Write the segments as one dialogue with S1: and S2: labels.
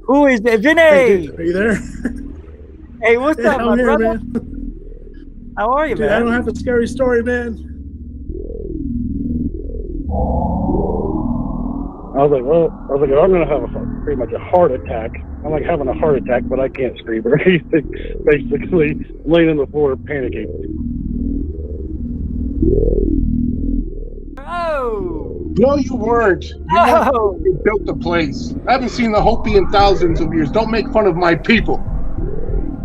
S1: Who is it?
S2: Hey,
S1: Vinny!
S2: dude, are you there?
S1: Hey, what's
S2: Yeah,
S1: up,
S2: I'm
S1: my
S2: here,
S1: brother?
S2: man.
S1: How are you,
S2: Dude,
S1: man?
S2: I don't have a scary story, man.
S3: I was like, I'm gonna have pretty much a heart attack. I'm like having a heart attack, but I can't scream or anything. Basically, laying on the floor, panicking.
S1: Oh!
S4: No, you weren't. You weren't.
S1: Oh!
S4: You built the place. I haven't seen the Hopi in thousands of years. Don't make fun of my people.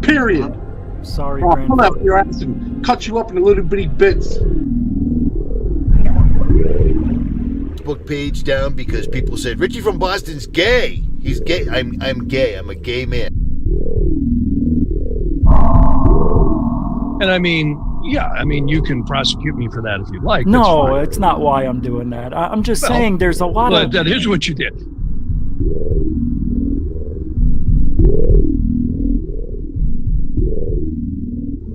S4: Period.
S1: Sorry,
S4: I'll come
S1: grandfather.
S4: after your ass and cut you up into little bitty bits.
S5: Facebook page down because people said Richie from Boston's gay. He's gay. I'm gay. I'm a gay man.
S6: And I mean, yeah, I mean, you can prosecute me for that if you'd like.
S1: No, it's not why I'm doing that. I'm just saying there's a lot of...
S6: That is what you did.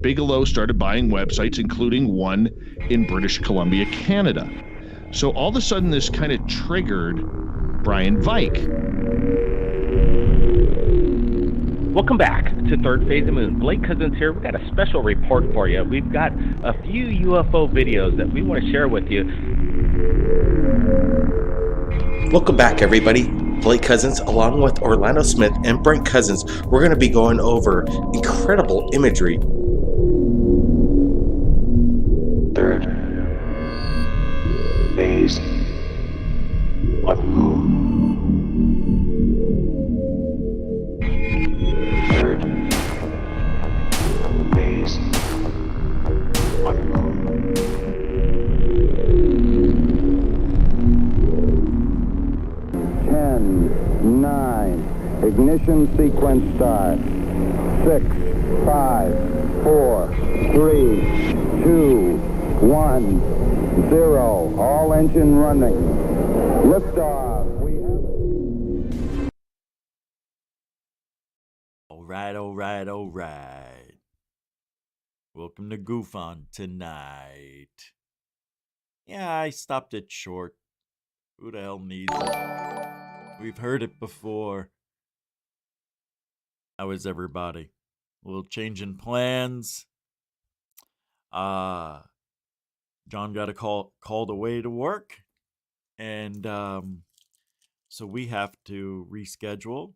S6: Bigelow started buying websites, including one in British Columbia, Canada. So all of a sudden, this kind of triggered Brian Vike.
S7: Welcome back to Third Phase of the Moon. Blake Cousins here. We've got a special report for you. We've got a few UFO videos that we want to share with you.
S8: Welcome back, everybody. Blake Cousins, along with Orlando Smith and Brent Cousins, we're going to be going over incredible imagery.
S9: Third phase of the moon. Third phase of the moon.
S10: 10, 9, ignition sequence start. 6, 5, 4, 3, 2, 1, 0. All engine running. Liftoff.
S11: All right. Welcome to GUFON tonight. Yeah, I stopped it short. Who the hell needs it? We've heard it before. How is everybody? A little change in plans. John got called away to work. And so we have to reschedule.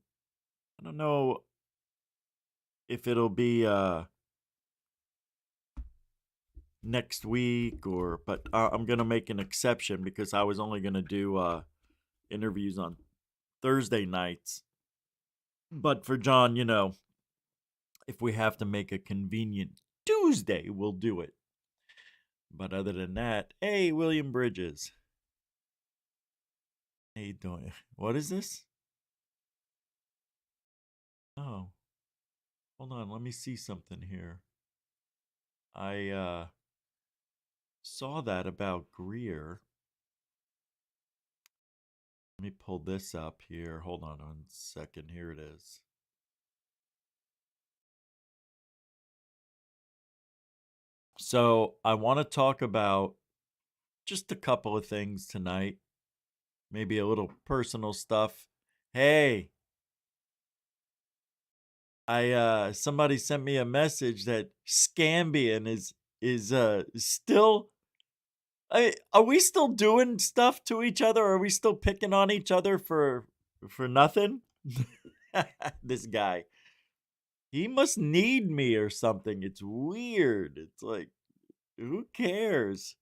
S11: I don't know if it'll be next week but I'm gonna make an exception because I was only gonna do interviews on Thursday nights. But for John, if we have to make a convenient Tuesday, we'll do it. But other than that, hey, William Bridges. How you doing? What is this? Oh. Hold on, let me see something here. I saw that about Greer. Let me pull this up here. Hold on 1 second. Here it is. So I want to talk about just a couple of things tonight. Maybe a little personal stuff. Hey, somebody sent me a message that Scambian is still. Are we still doing stuff to each other? Are we still picking on each other for nothing? This guy. He must need me or something. It's weird. It's like, who cares?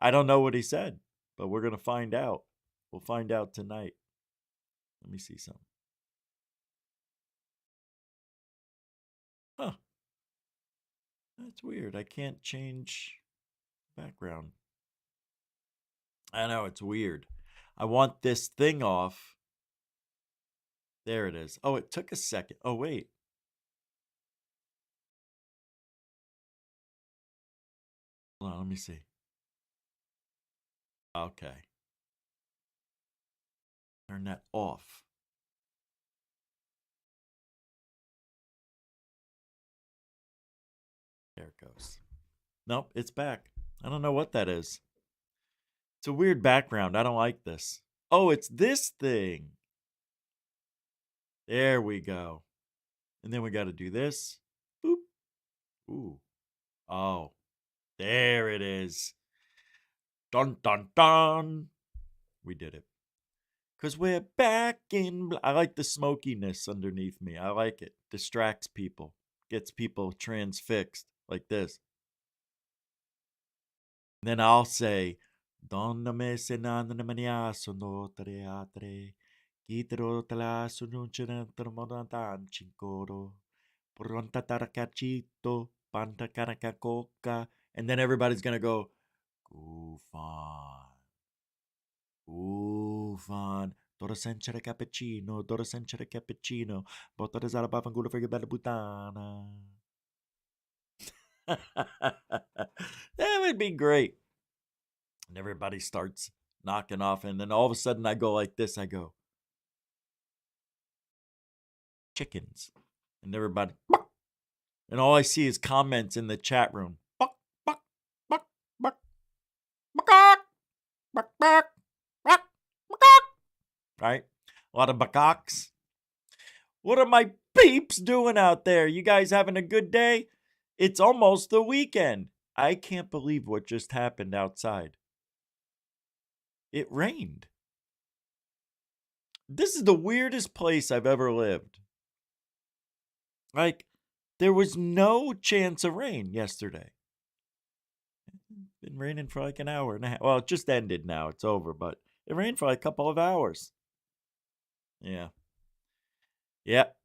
S11: I don't know what he said, but we're going to find out. We'll find out tonight. Let me see something. Huh. That's weird. I can't change background. I know, it's weird. I want this thing off. There it is. Oh, it took a second. Oh, wait. Hold on, let me see. Okay. Turn that off. There it goes. Nope, it's back. I don't know what that is. It's a weird background. I don't like this. Oh, it's this thing. There we go. And then we got to do this. Boop. Ooh. Oh, there it is. Dun, dun, dun. We did it. Because we're back in. I like the smokiness underneath me. I like it. Distracts people. Gets people transfixed like this. And then I'll say, Donna me se nana mania sono teatre. Kitero tala sununcina termodantan chincoro. Pronta taracachito. Panta caracacoca. And then everybody's going to go, GUFON. GUFON. Dora sencere cappuccino. Dora sencere cappuccino. Bota desala bafangulo for your bella butana. That would be great. And everybody starts knocking off. And then all of a sudden I go like this. I go, chickens. And everybody, buck. And all I see is comments in the chat room. Buck, buck, buck, buck, buck, buck, buck, buck, buck. Right? A lot of buckocks. What are my peeps doing out there? You guys having a good day? It's almost the weekend. I can't believe what just happened outside. It rained. This is the weirdest place I've ever lived. Like, there was no chance of rain yesterday. It's been raining for like an hour and a half. Well, it just ended now. It's over, but it rained for like a couple of hours. Yeah. Yep.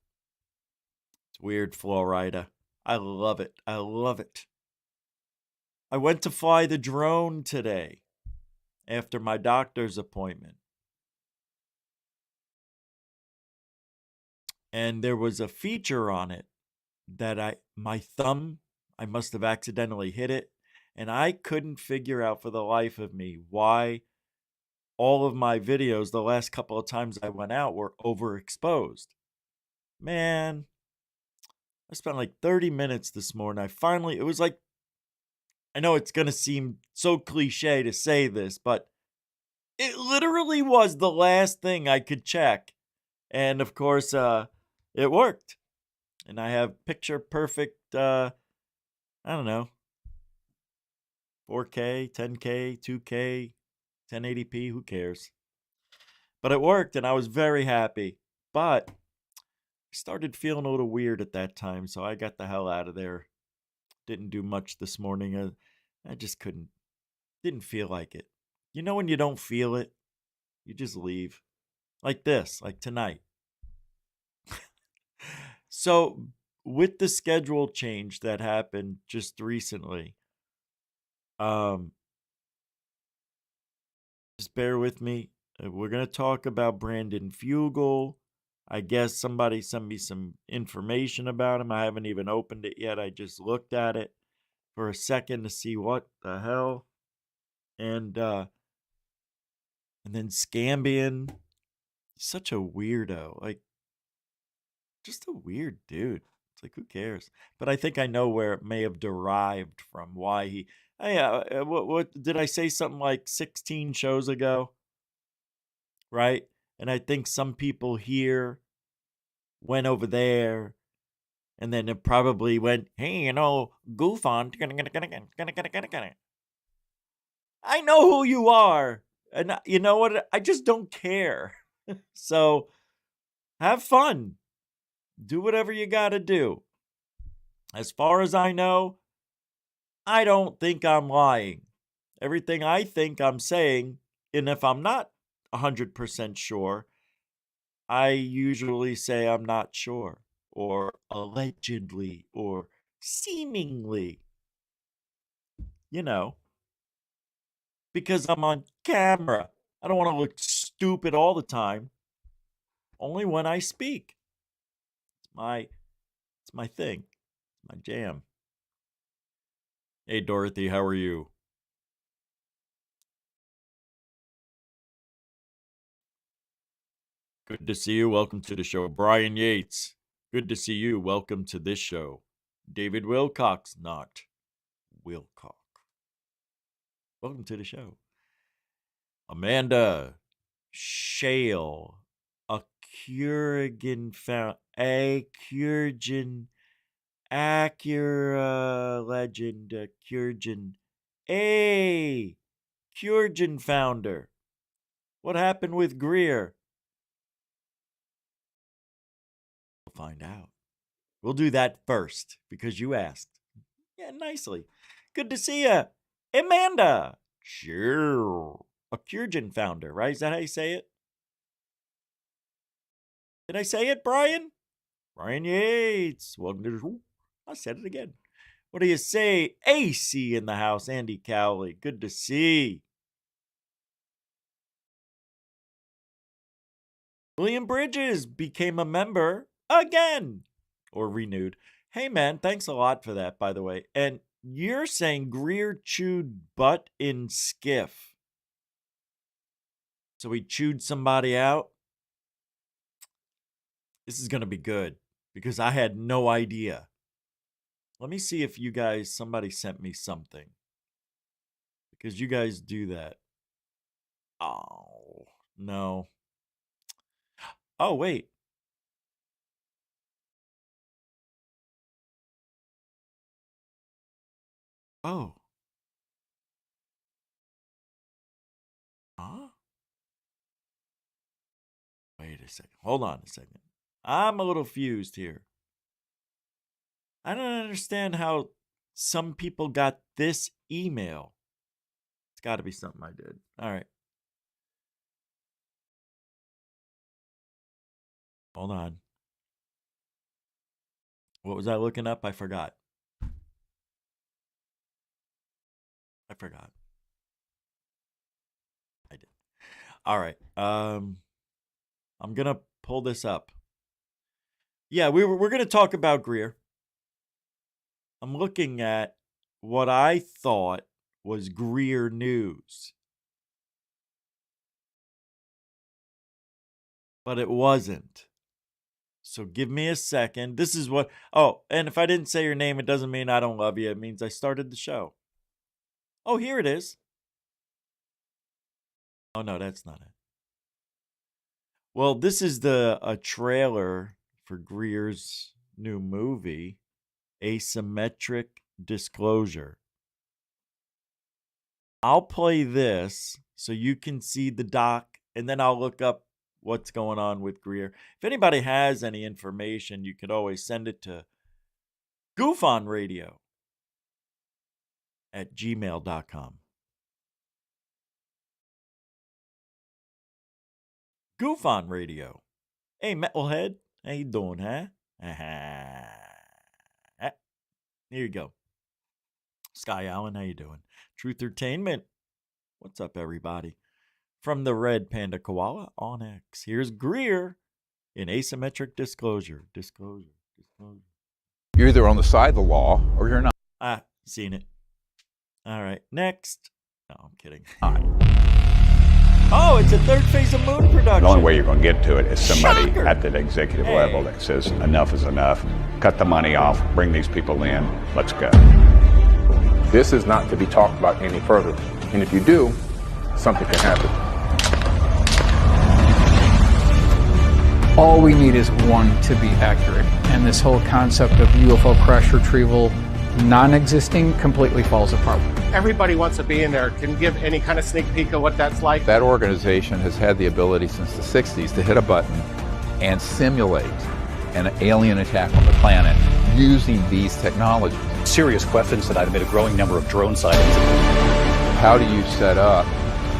S11: It's weird, Florida. I love it. I love it. I went to fly the drone today after my doctor's appointment. And there was a feature on it that my thumb, I must have accidentally hit it. And I couldn't figure out for the life of me why all of my videos the last couple of times I went out were overexposed. Man, I spent like 30 minutes this morning. It was like, I know it's going to seem so cliche to say this, but it literally was the last thing I could check. And of course, it worked. And I have picture perfect, I don't know, 4K, 10K, 2K, 1080p, who cares? But it worked and I was very happy. But I started feeling a little weird at that time, so I got the hell out of there. Didn't do much this morning. I just didn't feel like it. You know when you don't feel it, you just leave. Like this, like tonight. So, with the schedule change that happened just recently, just bear with me. We're going to talk about Brandon Fugal. I guess somebody sent me some information about him. I haven't even opened it yet. I just looked at it for a second to see what the hell. And then Scambian, such a weirdo. Like, just a weird dude. It's like, who cares? But I think I know where it may have derived from. Why he... what did I say? Something like 16 shows ago? Right? And I think some people here went over there, and then it probably went, hey, GUFON. I know who you are. And you know what? I just don't care. So, have fun. Do whatever you got to do. As far as I know, I don't think I'm lying. Everything I think I'm saying, and if I'm not 100% sure, I usually say I'm not sure, or allegedly, or seemingly. You know, because I'm on camera. I don't want to look stupid all the time. Only when I speak. It's my thing. My jam. Hey, Dorothy, how are you? Good to see you. Welcome to the show. Brian Yates. Good to see you. Welcome to this show. David Wilcox, not Wilcox. Welcome to the show. Amanda Shale, a Kurgan found a Kurgan Acura legend, Kurgan founder. What happened with Greer? We'll find out. We'll do that first because you asked. Yeah, nicely. Good to see ya, Amanda. Sure. A Kurgan founder, right? Is that how you say it? Did I say it, Brian? Brian Yates. Welcome to the show. I said it again. What do you say? AC in the house. Andy Cowley. Good to see. William Bridges became a member again. Or renewed. Hey, man, thanks a lot for that, by the way. And you're saying Greer chewed butt in skiff. So he chewed somebody out? This is going to be good because I had no idea. Let me see if you guys, somebody sent me something. Because you guys do that. Oh, no. Oh, wait. Oh. Huh? Wait a second. Hold on a second. I'm a little fused here. I don't understand how some people got this email. It's got to be something I did. All right. Hold on. What was I looking up? I forgot. I did. All right. I'm gonna pull this up. Yeah, we're gonna talk about Greer. I'm looking at what I thought was Greer news, but it wasn't. So give me a second. This is what. Oh, and if I didn't say your name, it doesn't mean I don't love you. It means I started the show. Oh, here it is. Oh, no, that's not it. Well, this is a trailer for Greer's new movie, Asymmetric Disclosure. I'll play this so you can see the doc, and then I'll look up what's going on with Greer. If anybody has any information, you could always send it to GUFON Radio at gmail.com. GUFON Radio. Hey, Metalhead. How you doing, huh? Here you go. Sky Allen, how you doing? Truth Entertainment. What's up, everybody? From the Red Panda Koala on X. Here's Greer in Asymmetric Disclosure. Disclosure.
S12: You're either on the side of the law or you're not.
S11: Seen it. All right, next. No, I'm kidding. Oh, it's a third phase of Moon production.
S12: The only way you're going to get to it is somebody at that executive level that says enough is enough. Cut the money off. Bring these people in. Let's go.
S13: This is not to be talked about any further. And if you do, something can happen.
S14: All we need is one to be accurate. And this whole concept of UFO crash retrieval non-existing completely falls apart.
S15: Everybody wants to be in there. Can you give any kind of sneak peek of what that's like?
S12: That organization has had the ability since the 60s to hit a button and simulate an alien attack on the planet using these technologies.
S16: Serious questions that I've made a growing number of drone sightings.
S12: How do you set up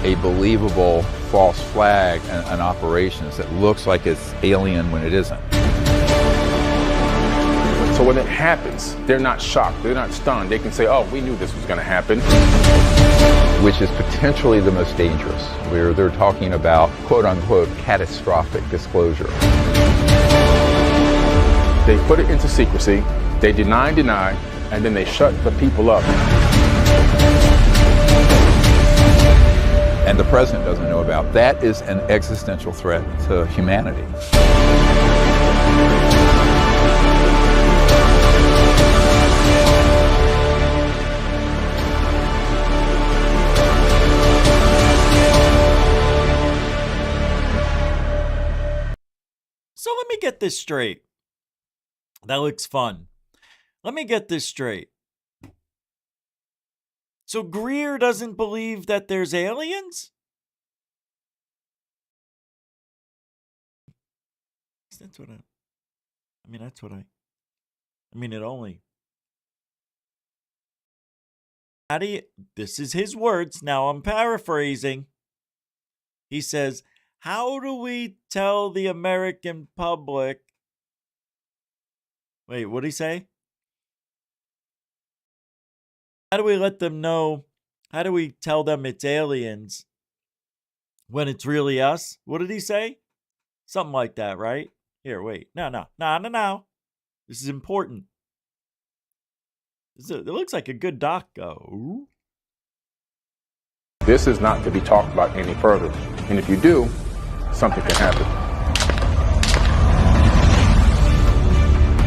S12: a believable false flag and operations that looks like it's alien when it isn't?
S13: So when it happens, they're not shocked, they're not stunned. They can say, oh, we knew this was going to happen.
S12: Which is potentially the most dangerous, where they're talking about, quote unquote, catastrophic disclosure.
S13: They put it into secrecy, they deny, and then they shut the people up.
S12: And the president doesn't know about. That is an existential threat to humanity.
S11: get this straight. That looks fun. Let me get this straight. So Greer doesn't believe that there's aliens? That's what it only. This is his words. Now I'm paraphrasing. He says, how do we tell the American public? Wait, what'd he say? How do we let them know? How do we tell them it's aliens when it's really us? What did he say? Something like that, right? Here, wait. No. This is important. It looks like a good doc.
S13: This is not to be talked about any further. And if you do, something can happen.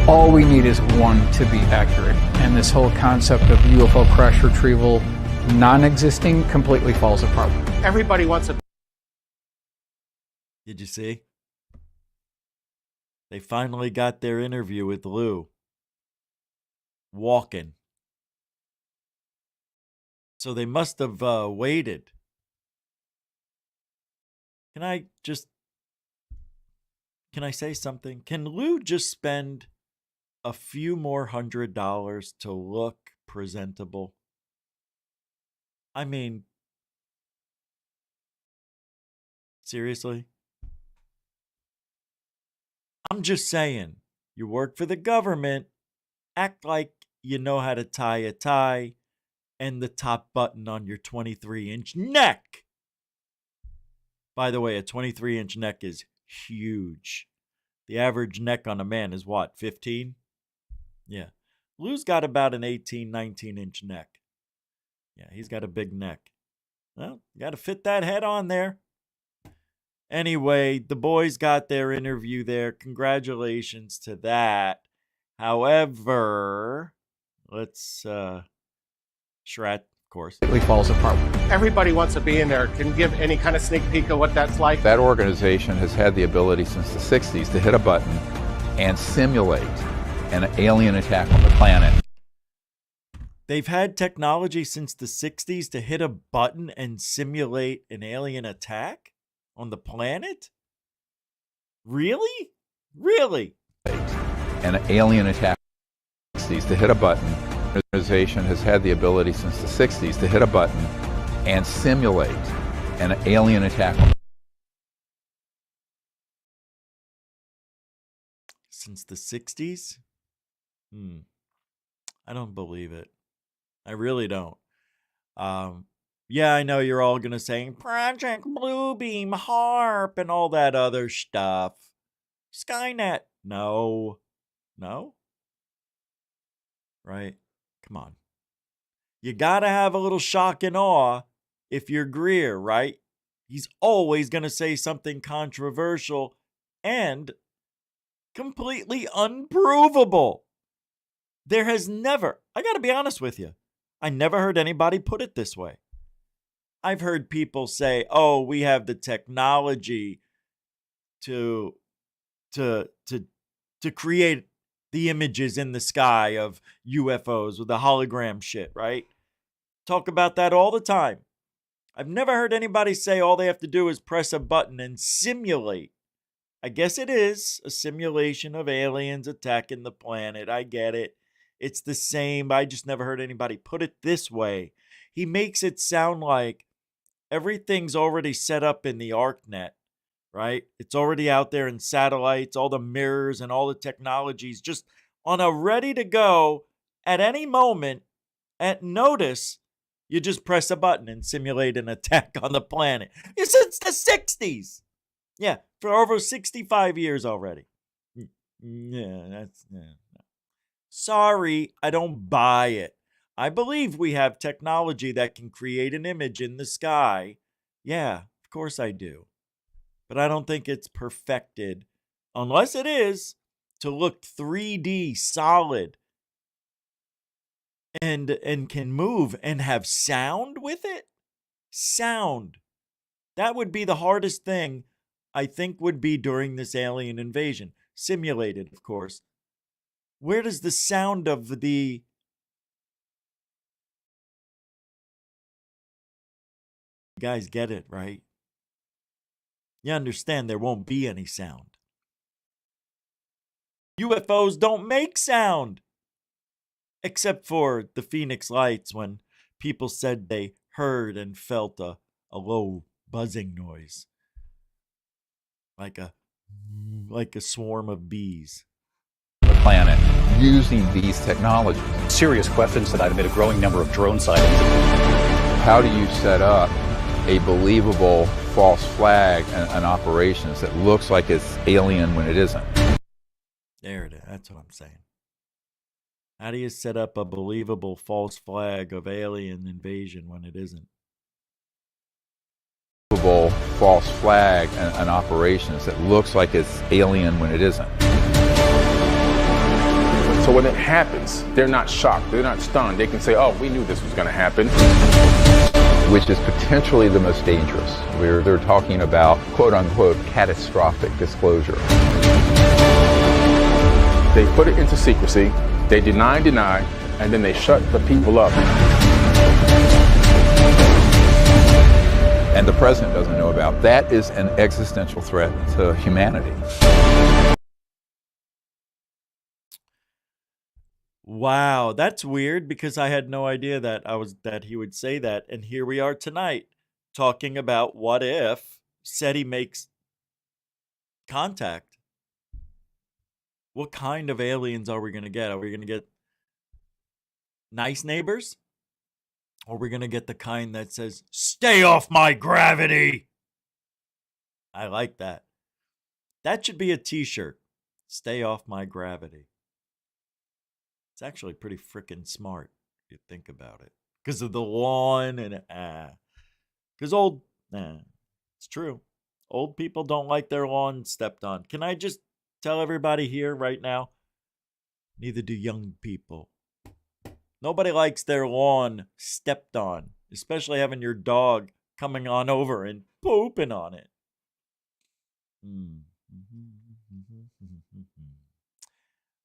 S14: All we need is one to be accurate. And this whole concept of UFO crash retrieval, non-existing, completely falls apart.
S15: Everybody wants a...
S11: Did you see? They finally got their interview with Lou. Walking. So they must have waited. Can I say something? Can Lou just spend a few more $100 to look presentable? I mean, seriously? I'm just saying, you work for the government, act like you know how to tie a tie and the top button on your 23-inch neck. By the way, a 23-inch neck is huge. The average neck on a man is what, 15? Yeah. Lou's got about an 18, 19-inch neck. Yeah, he's got a big neck. Well, you got to fit that head on there. Anyway, the boys got their interview there. Congratulations to that. However, let's Shrat, of course.
S14: It falls apart.
S15: Everybody wants to be in there. Can you give any kind of sneak peek of what that's like?
S12: That organization has had the ability since the 60s to hit a button and simulate an alien attack on the planet.
S11: They've had technology since the 60s to hit a button and simulate an alien attack on the planet? Really? Really?
S12: An alien attack to hit a button. The organization has had the ability since the 60s to hit a button and simulate an alien attack.
S11: Since the 60s? I don't believe it. I really don't. Yeah, I know you're all going to say Project Bluebeam, HARP, and all that other stuff. Skynet. No. Right? Come on. You got to have a little shock and awe if you're Greer, right? He's always going to say something controversial and completely unprovable. There has never, I got to be honest with you, I never heard anybody put it this way. I've heard people say, "Oh, we have the technology to create the images in the sky of UFOs with the hologram shit," right? Talk about that all the time. I've never heard anybody say all they have to do is press a button and simulate. I guess it is a simulation of aliens attacking the planet. I get it. It's the same, but I just never heard anybody put it this way. He makes it sound like everything's already set up in the ArcNet, right? It's already out there in satellites, all the mirrors and all the technologies just on a ready to go at any moment. At notice, you just press a button and simulate an attack on the planet. Since the 60s. Yeah, for over 65 years already. Yeah. Sorry, I don't buy it. I believe we have technology that can create an image in the sky. Yeah, of course I do. But I don't think it's perfected, unless it is, to look 3D solid and can move and have sound with it. Sound. That would be the hardest thing I think would be during this alien invasion. simulated, of course. Where does the sound of the you guys get it, right? You understand there won't be any sound. UFOs don't make sound. Except for the Phoenix Lights when people said they heard and felt a low buzzing noise. Like a swarm of bees.
S12: The planet using these technologies.
S16: Serious questions tonight amid a growing number of drone sightings.
S12: How do you set up a believable false flag and operations that looks like it's alien when it isn't?
S11: There it is. That's what I'm saying. How do you set up a believable false flag of alien invasion when it isn't?
S12: Believable false flag and operations that looks like it's alien when it isn't.
S13: So when it happens, they're not shocked, they're not stunned. They can say, oh, we knew this was going to happen.
S12: Which is potentially the most dangerous. They're talking about, quote unquote, catastrophic disclosure.
S13: They put it into secrecy, they deny, and then they shut the people up.
S12: And the president doesn't know about. That is an existential threat to humanity.
S11: Wow, that's weird because I had no idea that he would say that, and here we are tonight talking about what if SETI makes contact. What kind of aliens are we going to get? Are we going to get nice neighbors? Or are we going to get the kind that says, "Stay off my gravity"? I like that. That should be a t-shirt. "Stay off my gravity." It's actually pretty freaking smart if you think about it. Because of the lawn and because it's true. Old people don't like their lawn stepped on. Can I just tell everybody here right now? Neither do young people. Nobody likes their lawn stepped on, especially having your dog coming on over and pooping on it.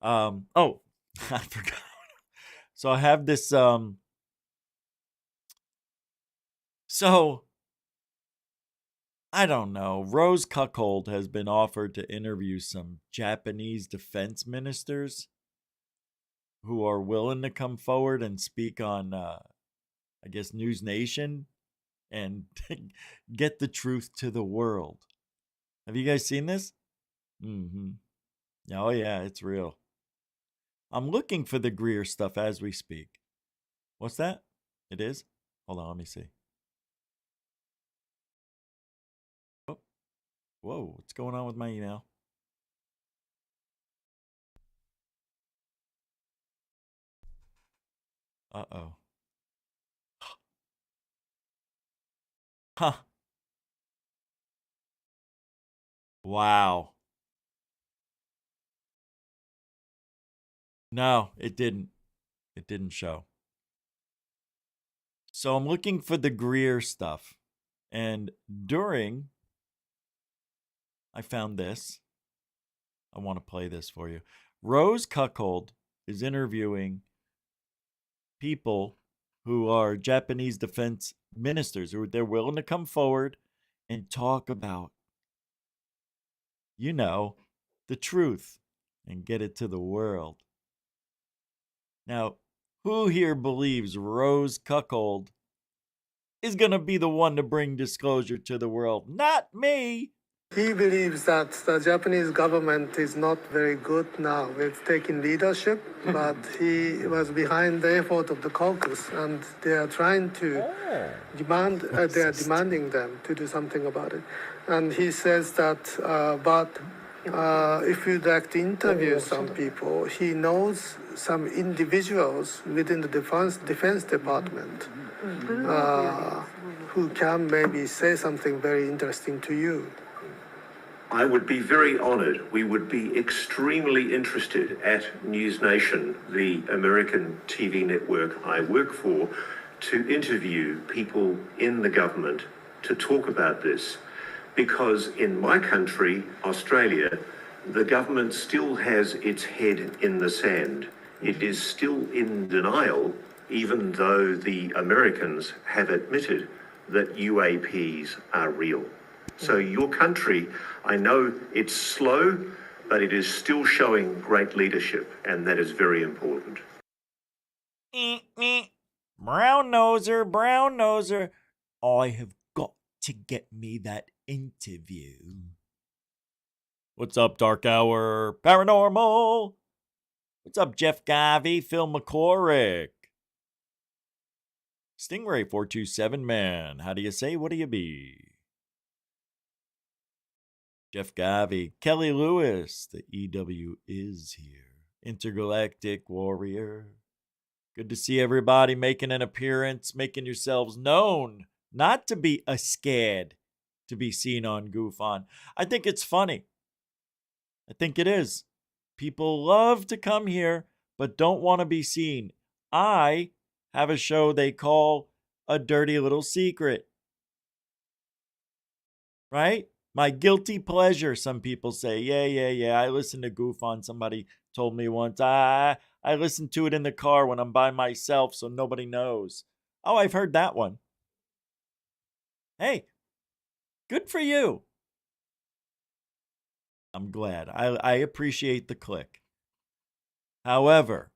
S11: Oh, I forgot. So I have this I don't know. Rose Cuckold has been offered to interview some Japanese defense ministers who are willing to come forward and speak on, I guess, News Nation and get the truth to the world. Have you guys seen this? Oh, yeah, it's real. I'm looking for the Greer stuff as we speak. What's that? It is? Hold on, let me see. Oh. Whoa, what's going on with my email? Uh-oh. Huh. Wow. No, it didn't. It didn't show. So I'm looking for the Greer stuff. And I found this. I want to play this for you. Rose Cuckold is interviewing people who are Japanese defense ministers who they're willing to come forward and talk about, the truth and get it to the world. Now, who here believes Rose Cuckold is going to be the one to bring disclosure to the world? Not me.
S17: He believes that the Japanese government is not very good now with taking leadership, but he was behind the effort of the caucus, and they are trying to they are demanding them to do something about it. And he says that, if you'd like to interview some people, he knows some individuals within the defense department who can maybe say something very interesting to you.
S18: I would be very honored. We would be extremely interested at News Nation, the American TV network I work for, to interview people in the government to talk about this. Because in my country, Australia, the government still has its head in the sand. It is still in denial, even though the Americans have admitted that UAPs are real. So your country, I know it's slow, but it is still showing great leadership, and that is very important.
S11: Brown noser, brown noser. I have got to get me that interview. What's up, Dark Hour Paranormal? What's up, Jeff Garvey, Phil McCorrick? Stingray 427, man. How do you say? What do you be? Jeff Garvey, Kelly Lewis, the EW is here. Intergalactic Warrior. Good to see everybody making an appearance, making yourselves known, not to be a scared to be seen on GUFON. I think it's funny. I think it is. People love to come here, but don't want to be seen. I have a show they call A Dirty Little Secret. Right? My guilty pleasure, some people say. Yeah. I listen to GUFON. Somebody told me once. I listen to it in the car when I'm by myself so nobody knows. Oh, I've heard that one. Hey, good for you. I'm glad. I appreciate the click. However,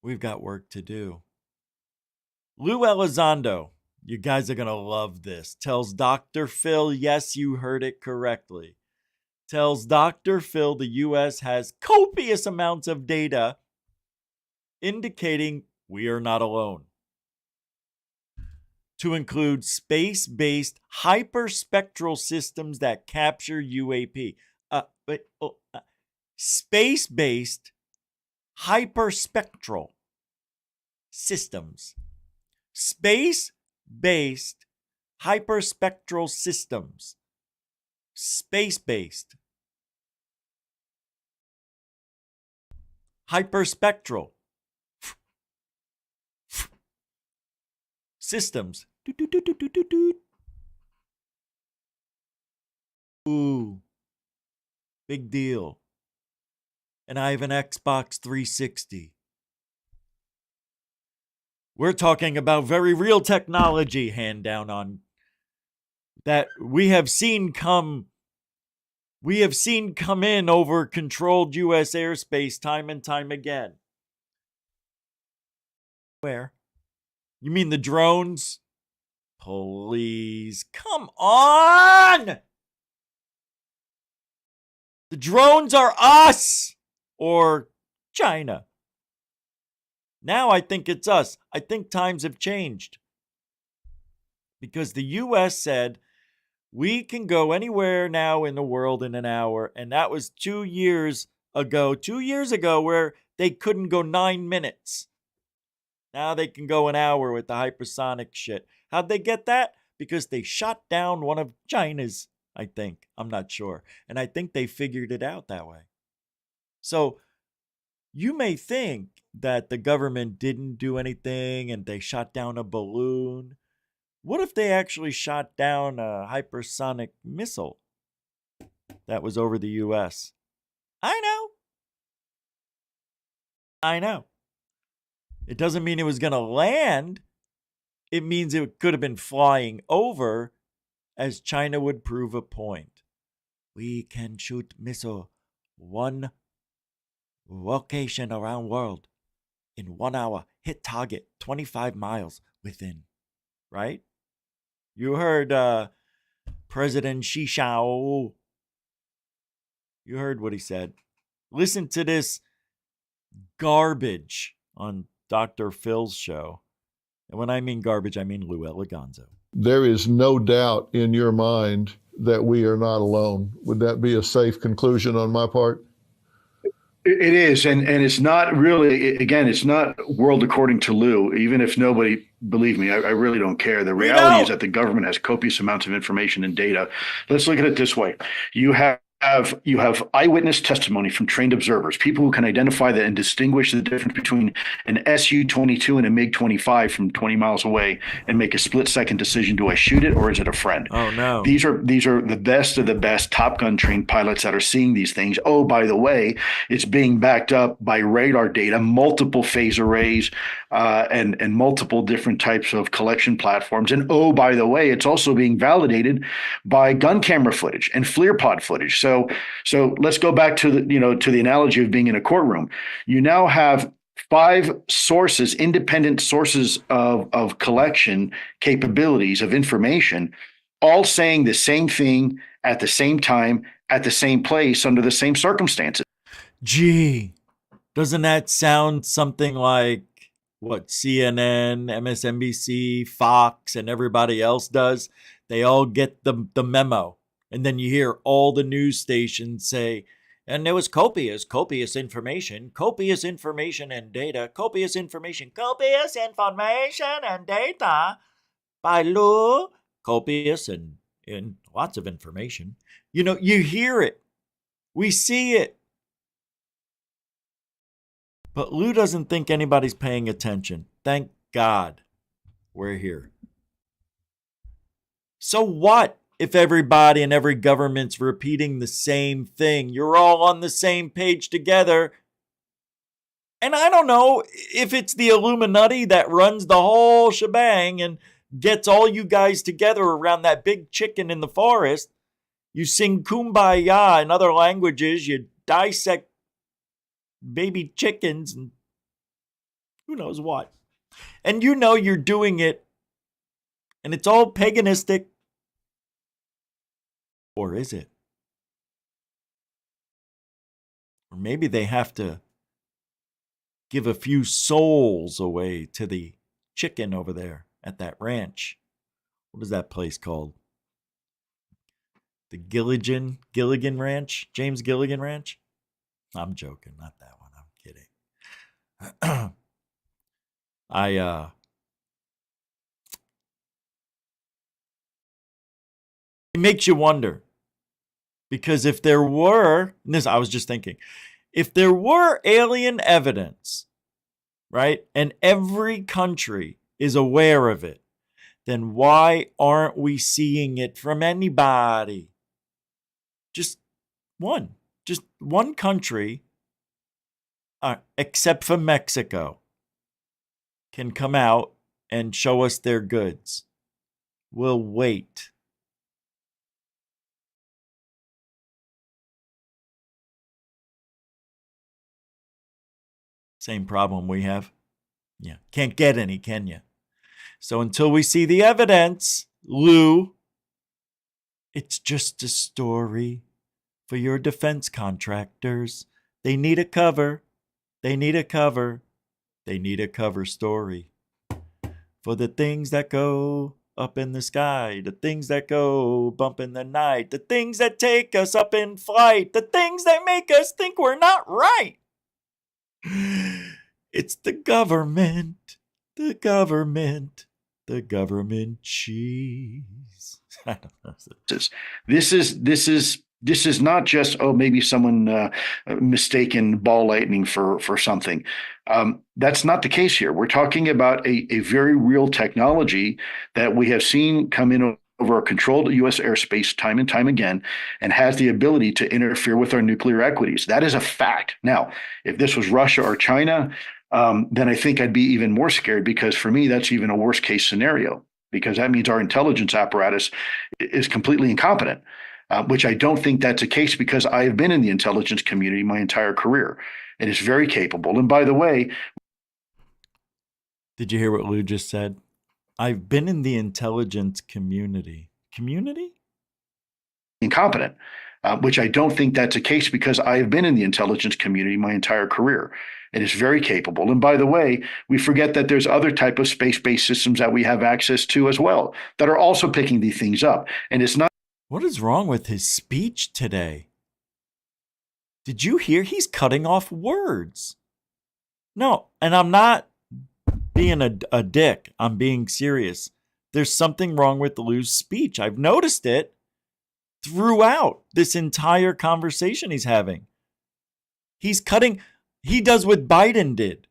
S11: we've got work to do. Lou Elizondo, you guys are going to love this, tells Dr. Phil, yes, you heard it correctly, tells Dr. Phil the U.S. has copious amounts of data indicating we are not alone, to include space-based hyperspectral systems that capture UAP. Space-based hyperspectral systems. Space-based hyperspectral systems. Space-based. Hyperspectral systems. Ooh, big deal. And I have an Xbox 360. We're talking about very real technology, hand down on that we have seen come in over controlled U.S. airspace time and time again. Where? You mean the drones? Please, come on! The drones are us or China. Now I think it's us. I think times have changed. Because the U.S. said, we can go anywhere now in the world in an hour. And that was 2 years ago. 2 years ago where they couldn't go 9 minutes. Now they can go an hour with the hypersonic shit. How'd they get that? Because they shot down one of China's, I think. I'm not sure. And I think they figured it out that way. So you may think that the government didn't do anything and they shot down a balloon. What if they actually shot down a hypersonic missile that was over the U.S.? I know. It doesn't mean it was going to land. It means it could have been flying over, as China would prove a point. We can shoot missile one location around world in 1 hour. Hit target 25 miles within. Right? You heard President Xi Shao. You heard what he said. Listen to this garbage on Dr. Phil's show. And when I mean garbage, I mean Lou Elizondo.
S19: There is no doubt in your mind that we are not alone. Would that be a safe conclusion on my part?
S20: It is, and it's not really, again, it's not world according to Lou, even if nobody, believe me, I really don't care. The reality is that the government has copious amounts of information and data. Let's look at it this way. You have you have eyewitness testimony from trained observers, people who can identify that and distinguish the difference between an Su-22 and a MiG-25 from 20 miles away, and make a split-second decision: do I shoot it or is it a friend?
S11: Oh no!
S20: These are the best of the best Top Gun trained pilots that are seeing these things. Oh, by the way, it's being backed up by radar data, multiple phase arrays, and multiple different types of collection platforms. And oh, by the way, it's also being validated by gun camera footage and FLIR pod footage. So let's go back to the analogy of being in a courtroom. You now have 5 sources, independent sources of collection capabilities of information, all saying the same thing at the same time, at the same place, under the same circumstances.
S11: Gee, doesn't that sound something like what CNN, MSNBC, Fox, and everybody else does? They all get the memo. And then you hear all the news stations say, and there was copious information and data, copious information and data by Lou, copious and lots of information. You know, you hear it. We see it. But Lou doesn't think anybody's paying attention. Thank God we're here. So what if everybody and every government's repeating the same thing? You're all on the same page together. And I don't know if it's the Illuminati that runs the whole shebang and gets all you guys together around that big chicken in the forest. You sing Kumbaya in other languages. You dissect baby chickens and who knows what. And you know you're doing it. And it's all paganistic. Or is it? Or maybe they have to give a few souls away to the chicken over there at that ranch. What is that place called? The Gilligan Ranch? James Gilligan Ranch? I'm joking, not that one. I'm kidding. It makes you wonder. Because if there were, I was just thinking, if there were alien evidence, right, and every country is aware of it, then why aren't we seeing it from anybody? Just one country, except for Mexico, can come out and show us their goods. We'll wait. Same problem we have. Yeah, can't get any, can you? So until we see the evidence, Lou, it's just a story for your defense contractors. They need a cover. They need a cover. They need a cover story for the things that go up in the sky, the things that go bump in the night, the things that take us up in flight, the things that make us think we're not right. It's the government cheese. I don't know.
S20: This is not just, maybe someone mistaken ball lightning for something. That's not the case here. We're talking about a very real technology that we have seen come in over our controlled U.S. airspace time and time again, and has the ability to interfere with our nuclear equities. That is a fact. Now, if this was Russia or China, then I think I'd be even more scared, because for me, that's even a worst case scenario, because that means our intelligence apparatus is completely incompetent, which I don't think that's the case, because I have been in the intelligence community my entire career. It is very capable. And by the way,
S11: did you hear what Lou just said? I've been in the intelligence community. Community?
S20: Incompetent, which I don't think that's the case, because I have been in the intelligence community my entire career. It is very capable. And by the way, we forget that there's other type of space-based systems that we have access to as well that are also picking these things up. And it's not.
S11: What is wrong with his speech today? Did you hear? He's cutting off words. No, and I'm not being a dick. I'm being serious. There's something wrong with Lou's speech. I've noticed it. throughout this entire conversation he's having. He's cutting, he does what Biden did.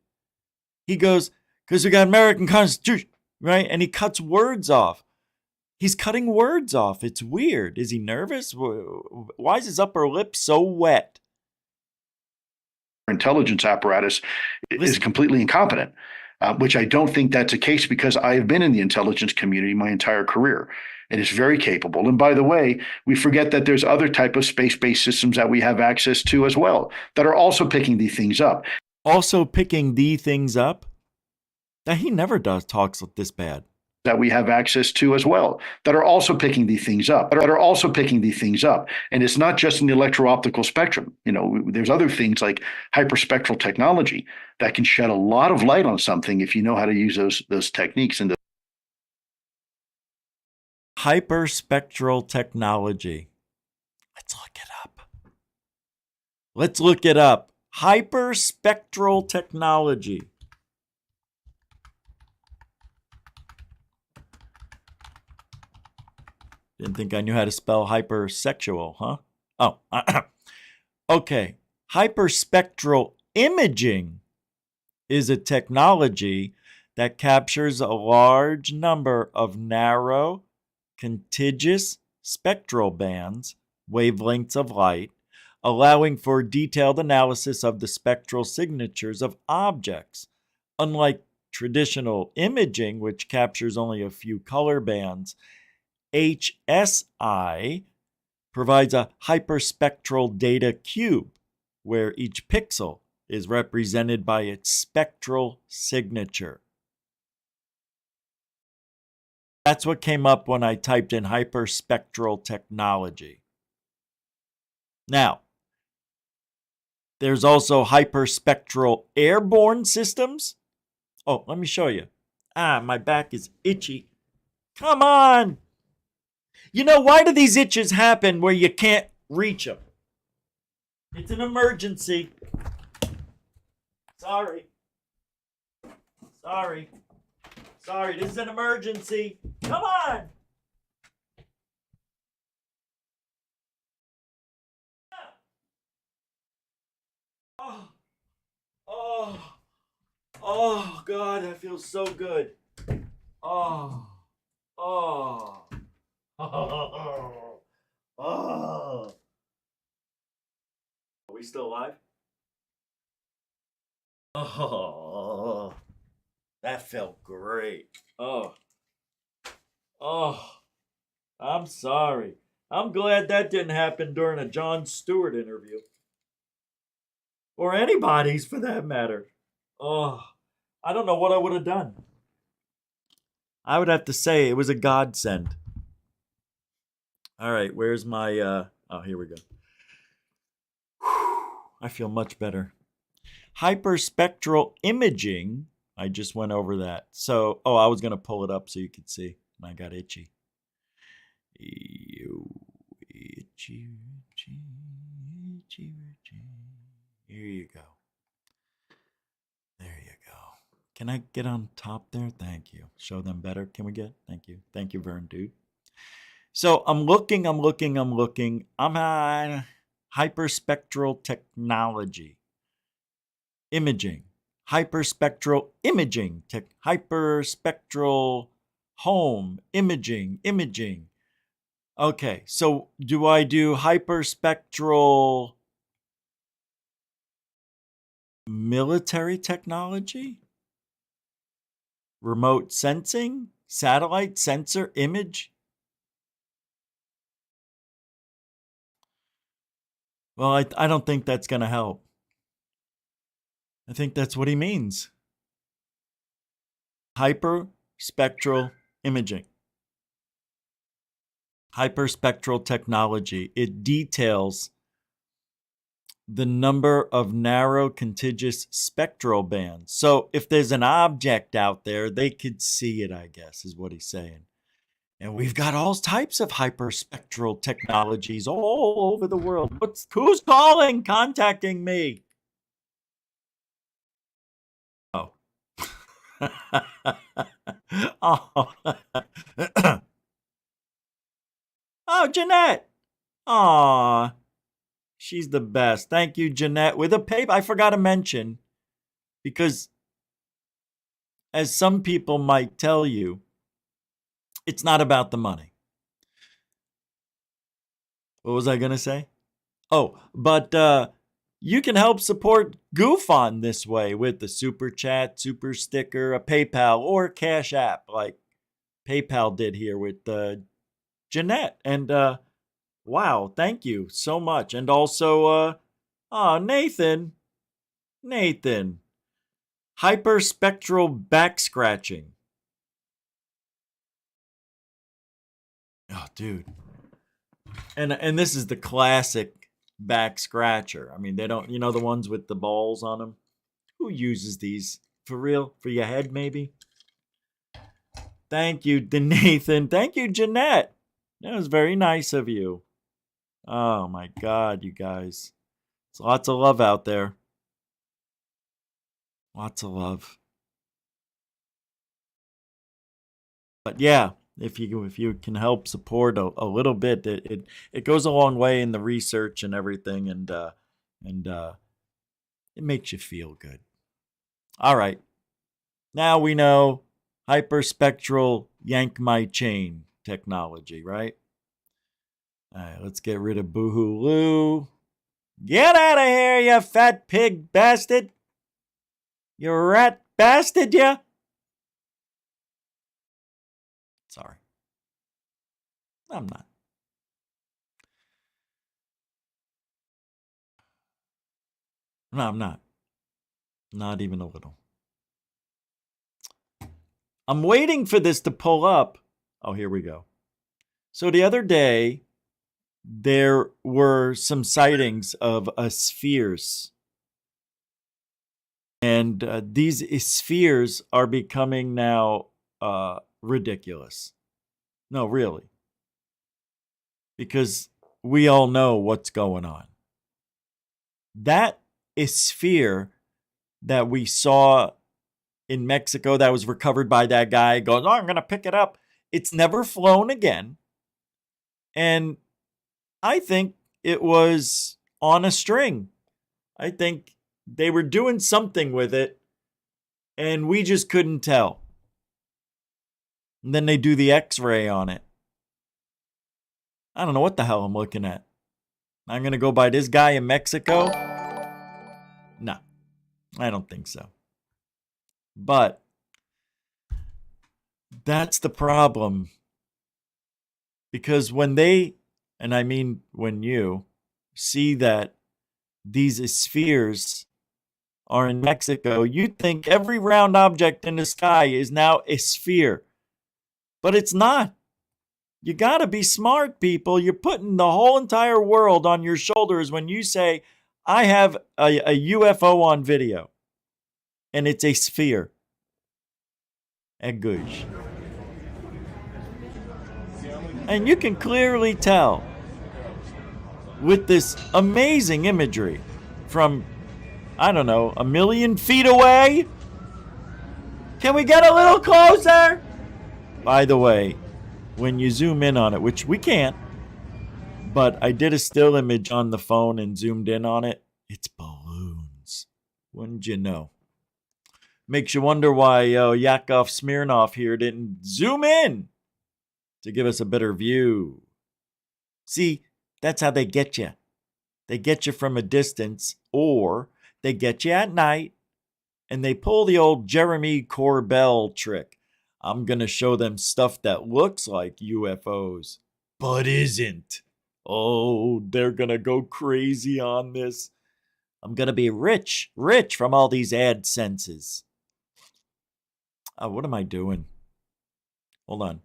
S11: He goes, because we got American Constitution, right? And he cuts words off. He's cutting words off. It's weird. Is he nervous? Why is his upper lip so wet?
S20: Intelligence apparatus is completely incompetent, which I don't think that's the case because I have been in the intelligence community my entire career. It is very capable. And by the way, we forget that there's other type of space-based systems that we have access to as well that are also picking these things up.
S11: Also picking the things up? That he never does talks this bad.
S20: That we have access to as well that are also picking these things up, that are also picking these things up. And it's not just in the electro-optical spectrum. You know, there's other things like hyperspectral technology that can shed a lot of light on something if you know how to use those techniques. And
S11: hyperspectral technology. Let's look it up. Let's look it up. Hyperspectral technology. Didn't think I knew how to spell hypersexual, huh? Oh, okay. Hyperspectral imaging is a technology that captures a large number of narrow, contiguous spectral bands, wavelengths of light, allowing for detailed analysis of the spectral signatures of objects. Unlike traditional imaging, which captures only a few color bands, HSI provides a hyperspectral data cube where each pixel is represented by its spectral signature. That's what came up when I typed in hyperspectral technology. Now, there's also hyperspectral airborne systems. Oh, let me show you. My back is itchy. Come on! You know, why do these itches happen where you can't reach them? It's an emergency. Sorry. Sorry. Sorry, this is an emergency. Come on! Oh, God, that feels so good. Oh. Are we still alive? Oh, that felt great. Oh, I'm sorry. I'm glad that didn't happen during a Jon Stewart interview. Or anybody's for that matter. Oh, I don't know what I would have done. I would have to say it was a godsend. All right, where's my, oh, here we go. Whew, I feel much better. Hyperspectral imaging, I just went over that. So, I was going to pull it up so you could see. And I got itchy. Itchy. Here you go. There you go. Can I get on top there? Thank you. Show them better. Can we get? Thank you. Thank you, Vern, dude. So I'm looking. I'm on hyperspectral technology. Imaging. Hyperspectral imaging. Hyperspectral home. Imaging. Okay, so do I do hyperspectral military technology? Remote sensing? Satellite sensor image? Well, I don't think that's going to help. I think that's what he means. Hyperspectral imaging. Hyperspectral technology. It details the number of narrow contiguous spectral bands. So if there's an object out there, they could see it, I guess, is what he's saying. And we've got all types of hyperspectral technologies all over the world. Who's calling, contacting me? Oh. Oh. Oh, Jeanette. She's the best. Thank you, Jeanette. With a paper, I forgot to mention, because as some people might tell you, it's not about the money. What was I going to say? Oh, but you can help support GUFON this way with the super chat, super sticker, a PayPal, or Cash App, like PayPal did here with Jeanette. And wow, thank you so much. And also, Nathan, hyperspectral back scratching. Oh, dude. And this is the classic back scratcher. I mean, they don't, the ones with the balls on them. Who uses these? For real? For your head, maybe? Thank you, Nathan. Thank you, Jeanette. That was very nice of you. Oh, my God, you guys. There's lots of love out there. Lots of love. But yeah, if you can help support a little bit, it goes a long way in the research and everything, and it makes you feel good. All right, now we know hyperspectral yank my chain technology, right? All right, let's get rid of Boohoo Lou. Get out of here, you fat pig bastard! You rat bastard, you! Sorry. I'm not. No, I'm not. Not even a little. I'm waiting for this to pull up. Oh, here we go. So the other day, there were some sightings of spheres. And these spheres are becoming now ridiculous. No, really. Because we all know what's going on. That sphere that we saw in Mexico that was recovered by that guy goes, I'm going to pick it up. It's never flown again. And I think it was on a string. I think they were doing something with it and we just couldn't tell. And then they do the x-ray on it. I don't know what the hell I'm looking at. I'm going to go by this guy in Mexico? No, I don't think so. But that's the problem. Because when they, and I mean when you, see that these spheres are in Mexico, you'd think every round object in the sky is now a sphere. But it's not. You got to be smart, people. You're putting the whole entire world on your shoulders when you say, I have a UFO on video. And it's a sphere. A goosh. And you can clearly tell with this amazing imagery from, I don't know, 1 million feet away. Can we get a little closer? By the way, when you zoom in on it, which we can't, but I did a still image on the phone and zoomed in on it. It's balloons. Wouldn't you know? Makes you wonder why Yakov Smirnov here didn't zoom in to give us a better view. See, that's how they get you. They get you from a distance, or they get you at night, and they pull the old Jeremy Corbell trick. I'm going to show them stuff that looks like UFOs, but isn't. Oh, they're going to go crazy on this. I'm going to be rich from all these AdSenses. What am I doing? Hold on.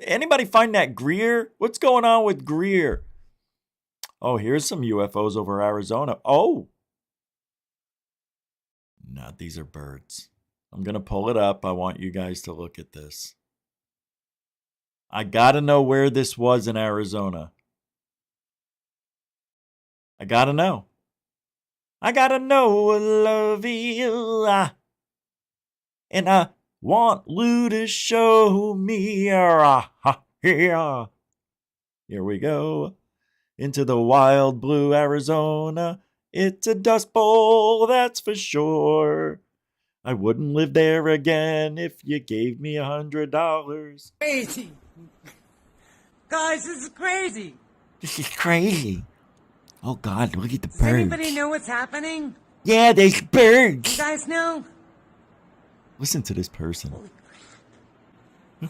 S11: Anybody find that Greer? What's going on with Greer? Oh, here's some UFOs over Arizona. Oh. No, these are birds. I'm going to pull it up. I want you guys to look at this. I got to know where this was in Arizona. I got to know. I got to know, Laville. And I want Lou to show me. Here we go. into the wild blue Arizona. It's a dust bowl, that's for sure. I wouldn't live there again if you gave me $100.
S21: Crazy. Guys, this is crazy.
S11: This is crazy. Oh God, look at the
S21: Does
S11: birds.
S21: anybody know what's happening?
S11: Yeah, there's birds.
S21: You guys know?
S11: Listen to this person.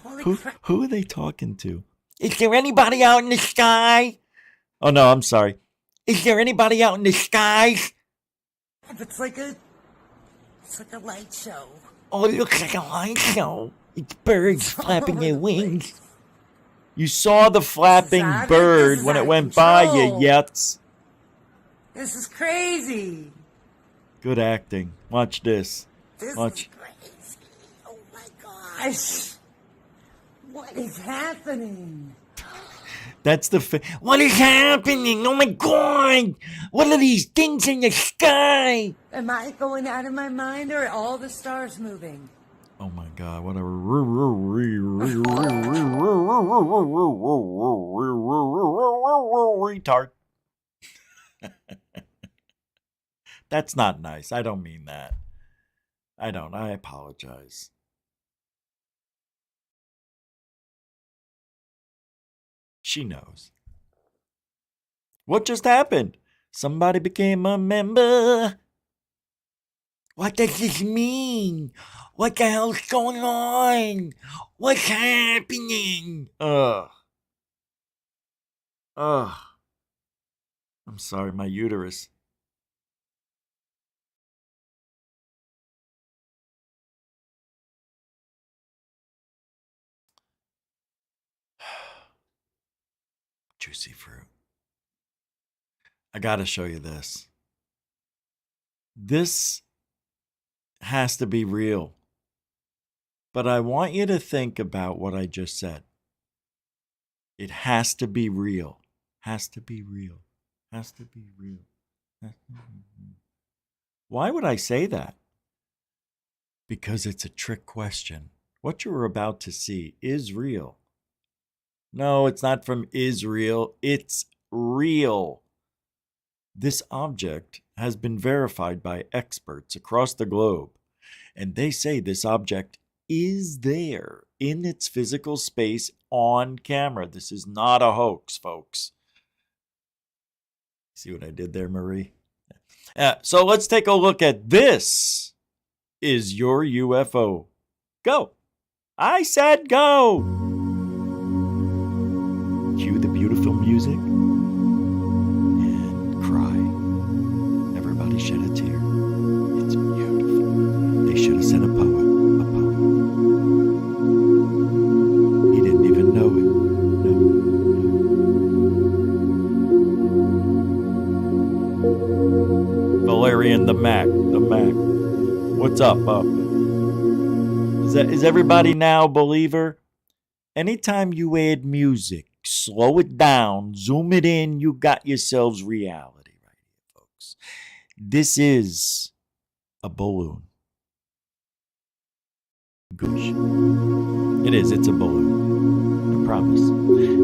S21: Holy crap.
S11: Who are they talking to? Is there anybody out in the sky? Oh no, I'm sorry. Is there anybody out in the skies?
S21: It's like a light show.
S11: Oh, it looks like a light show. It's birds flapping their wings. You saw the flapping bird when it went by you, Yets.
S21: This is crazy.
S11: Good acting. Watch this. Watch.
S21: Crazy. Oh my gosh. What is happening?
S11: That's the what is happening? Oh my God! What are these things in the sky?
S21: Am I going out of my mind or are all the stars moving?
S11: Oh my God! What a retard. That's not nice. I don't mean that. I don't. I apologize. She knows. What just happened? Somebody became a member. What does this mean? What the hell's going on? What's happening? Ugh. I'm sorry, my uterus. Juicy fruit. I gotta show you this. This has to be real. But I want you to think about what I just said. It has to be real. Has to be real. Has to be real. Why would I say that? Because it's a trick question. What you're about to see is real. No, it's not from Israel. It's real. This object has been verified by experts across the globe, and they say this object is there in its physical space on camera. This is not a hoax, folks. See what I did there, Marie? So let's take a look at this. Is your UFO? Go. I said go. Cue the beautiful music and cry. Everybody shed a tear. It's beautiful. They should have sent a poet. He didn't even know it. No. Valerian the Mac. What's up? Is everybody now a believer? Anytime you add music, slow it down, zoom it in, you got yourselves reality right here, folks. This is a balloon. Goosh. It is, it's a balloon. I promise.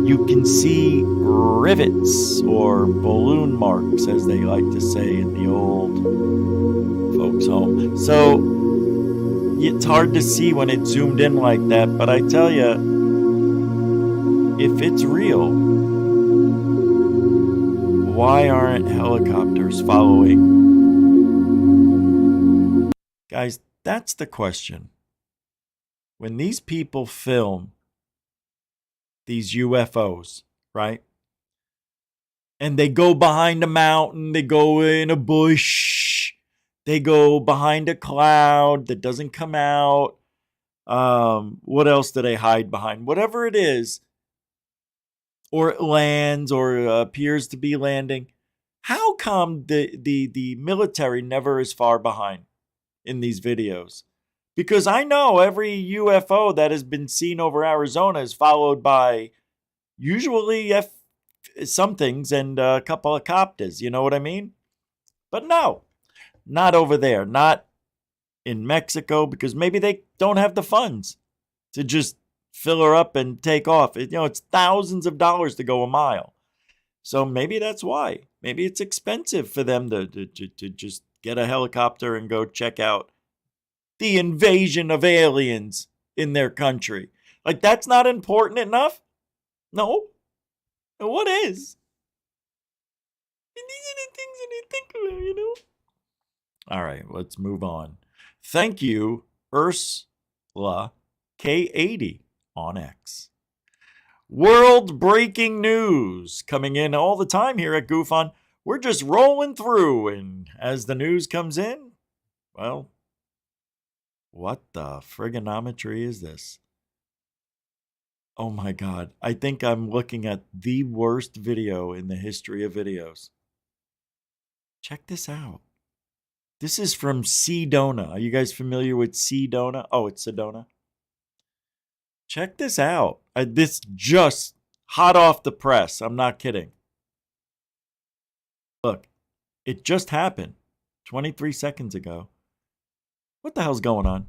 S11: You can see rivets or balloon marks, as they like to say in the old folks' home. So it's hard to see when it's zoomed in like that, but I tell you, if it's real, why aren't helicopters following? Guys, that's the question. When these people film these UFOs, right? And they go behind a mountain, they go in a bush, they go behind a cloud that doesn't come out. What else do they hide behind? Whatever it is, or it lands or appears to be landing. How come the military never is far behind in these videos? Because I know every UFO that has been seen over Arizona is followed by usually somethings and a couple of copters. You know what I mean? But no, not over there. Not in Mexico, because maybe they don't have the funds to just fill her up and take off. It's thousands of dollars to go a mile. So maybe that's why. Maybe it's expensive for them to just get a helicopter and go check out the invasion of aliens in their country. Like, that's not important enough? No. And what is? And these are the things that I think about, you know? All right, let's move on. Thank you, Ursula K80 on X. World breaking news coming in all the time here at GUFON. We're just rolling through, and as the news comes in, well, what the frigonometry is this? Oh my God, I think I'm looking at the worst video in the history of videos. Check this out. This is from Sedona. Are you guys familiar with Sedona? Oh, it's Sedona. Check this out. This just hot off the press. I'm not kidding. Look, it just happened 23 seconds ago. What the hell's going on?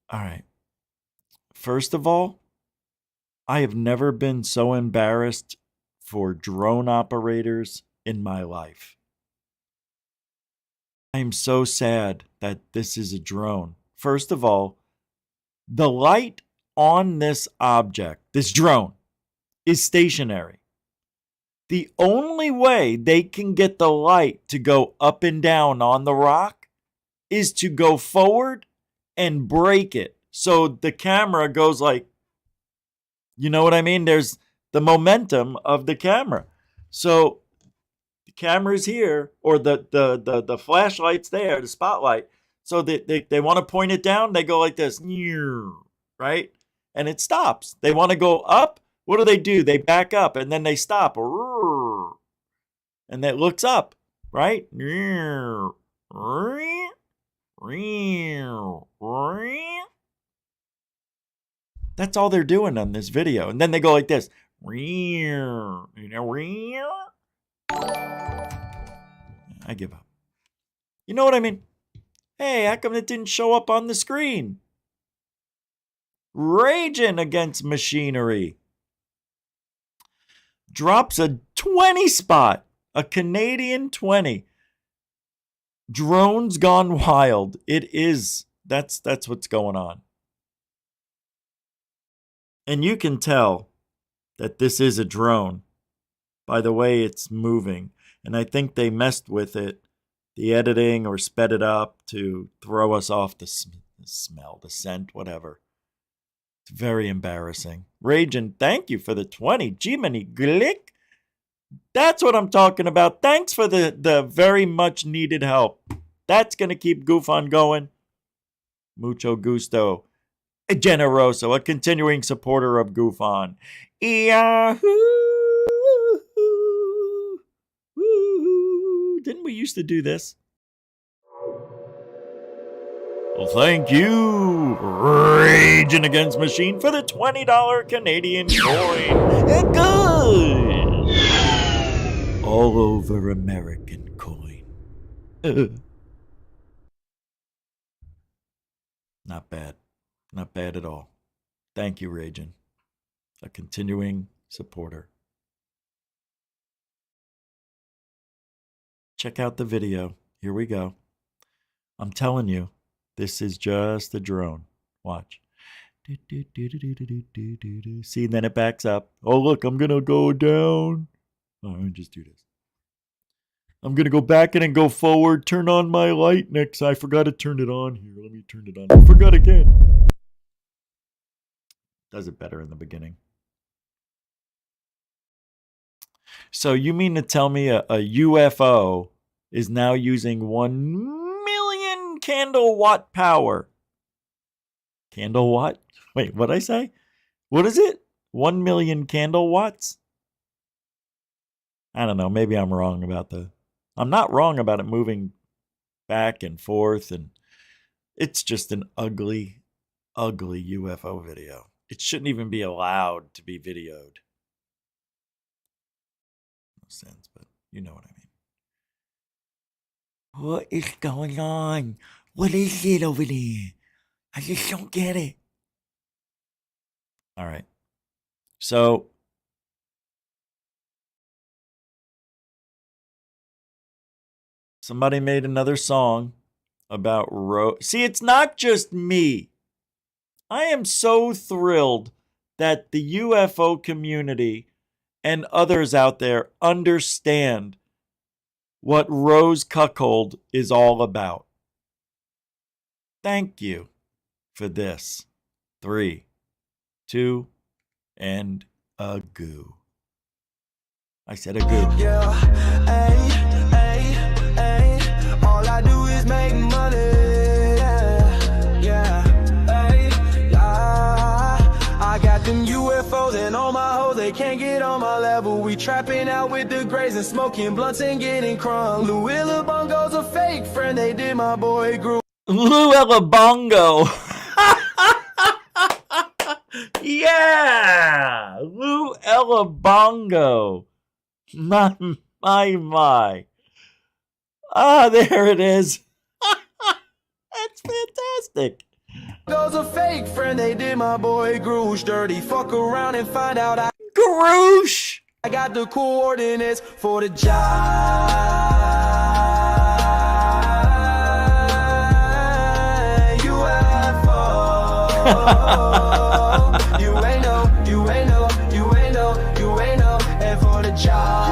S11: All right. First of all, I have never been so embarrassed for drone operators in my life. I am so sad that this is a drone. First of all, the light on this object, this drone, is stationary. The only way they can get the light to go up and down on the rock is to go forward and break it. So the camera goes like, you know what I mean? There's the momentum of the camera. So the camera's here, or the flashlight's there, the spotlight. So they want to point it down, they go like this, right? And it stops. They want to go up. What do? They back up and then they stop. And it looks up, right? That's all they're doing on this video. And then they go like this. I give up. You know what I mean? Hey, how come it didn't show up on the screen? Raging against machinery. Drops a 20 spot. A Canadian 20. Drones gone wild. It is. That's what's going on. And you can tell that this is a drone by the way it's moving. And I think they messed with it, the editing, or sped it up to throw us off the smell, the scent, whatever. It's very embarrassing. Raging, thank you for the 20. Jiminy Glick. That's what I'm talking about. Thanks for the very much needed help. That's going to keep GUFON going. Mucho gusto. Generoso, a continuing supporter of GUFON. Yahoo! Didn't we used to do this? Well, thank you, Raging Against Machine, for the $20 Canadian coin. Good! All over American coin. Not bad. Not bad at all. Thank you, Raging. A continuing supporter. Check out the video. Here we go. I'm telling you, this is just a drone. Watch. See, then it backs up. Oh, look, I'm going to go down. Oh, let me just do this. I'm going to go back in and go forward. Turn on my light next. I forgot to turn it on here. Let me turn it on. I forgot again. Does it better in the beginning. So you mean to tell me a UFO is now using 1 million candle watt power? Candle watt? Wait, what'd I say? What is it? 1 million candle watts? I don't know. Maybe I'm wrong about I'm not wrong about it moving back and forth, and it's just an ugly, ugly UFO video. It shouldn't even be allowed to be videoed. No sense, but you know what I mean. What is going on? What is it over there? I just don't get it. All right. So somebody made another song about See, it's not just me. I am so thrilled that the UFO community and others out there understand what Rose Cuckold is all about. Thank you for this. 3, 2, and a goo. I said a goo.
S2: Yeah, ay, ay, ay. All I do is make money. Yeah, ay, yeah. I got them UFOs and all my hoes, they can't get on my level. We trapping out with the grays and smoking blunts and getting crunk. Lou Illabongo's a fake friend, they did my boy Greer.
S11: Lou Illabongo. Yeah, Lou Illabongo. My. Ah, there it is. That's fantastic.
S2: Goes a fake friend, they did my boy Groosh dirty. Fuck around and find out I
S11: Groosh.
S2: I got the coordinates for the job. UFO. You ain't know, you ain't know, you ain't know, you ain't know. And for the job.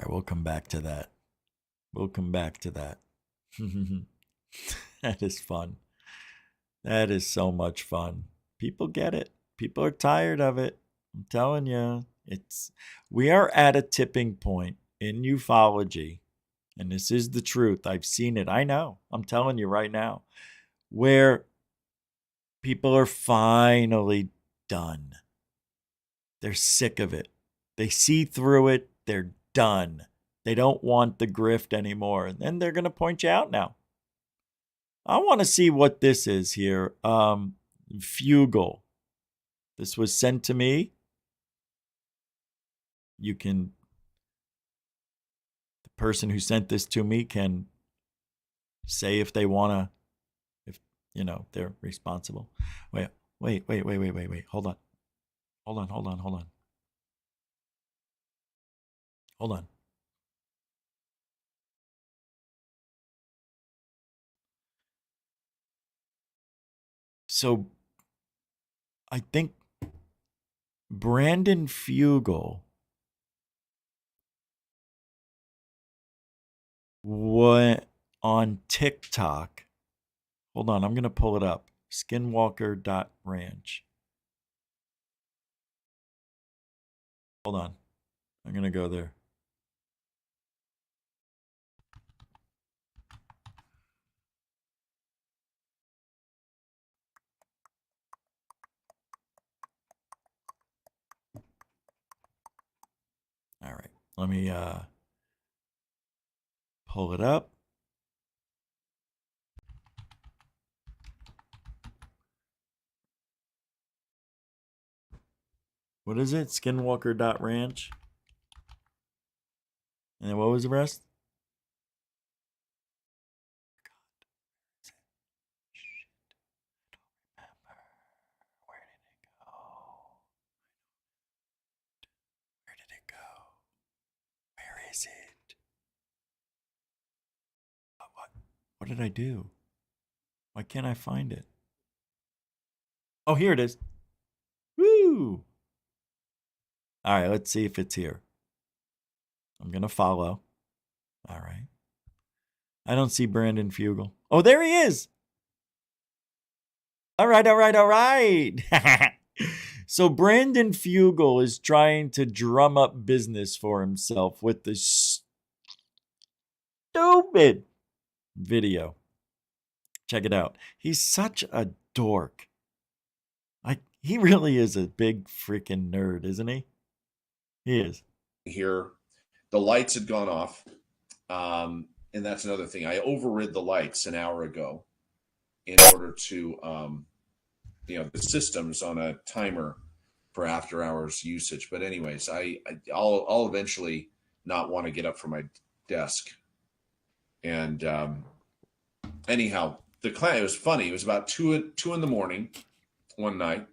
S11: We'll come back to that. We'll come back to that. That is fun. That is so much fun. People get it. People are tired of it. I'm telling you, we are at a tipping point in ufology, and this is the truth. I've seen it. I know. I'm telling you right now, where people are finally done. They're sick of it. They see through it. They're done. They don't want the grift anymore. And then they're going to point you out now. I want to see what this is here. Fugal. This was sent to me. The person who sent this to me can say if they want to, if, they're responsible. Wait. Hold on. So I think Brandon Fugal went on TikTok. Hold on, I'm going to pull it up. Skinwalker.ranch. Hold on. I'm going to go there. All right. Let me pull it up. What is it? Skinwalker.ranch. And then what was the rest? Where is it? What did I do? Why can't I find it? Oh, here it is. Woo! All right, let's see if it's here. I'm going to follow. All right. I don't see Brandon Fugal. Oh, there he is. All right. So Brandon Fugal is trying to drum up business for himself with this stupid video. Check it out. He's such a dork. He really is a big freaking nerd, isn't he? He is.
S3: Here, the lights had gone off. And that's another thing. I overrid the lights an hour ago in order to, the system's on a timer for after hours usage. But anyways, I'll eventually not want to get up from my desk. And anyhow, it was funny. It was about two in the morning one night,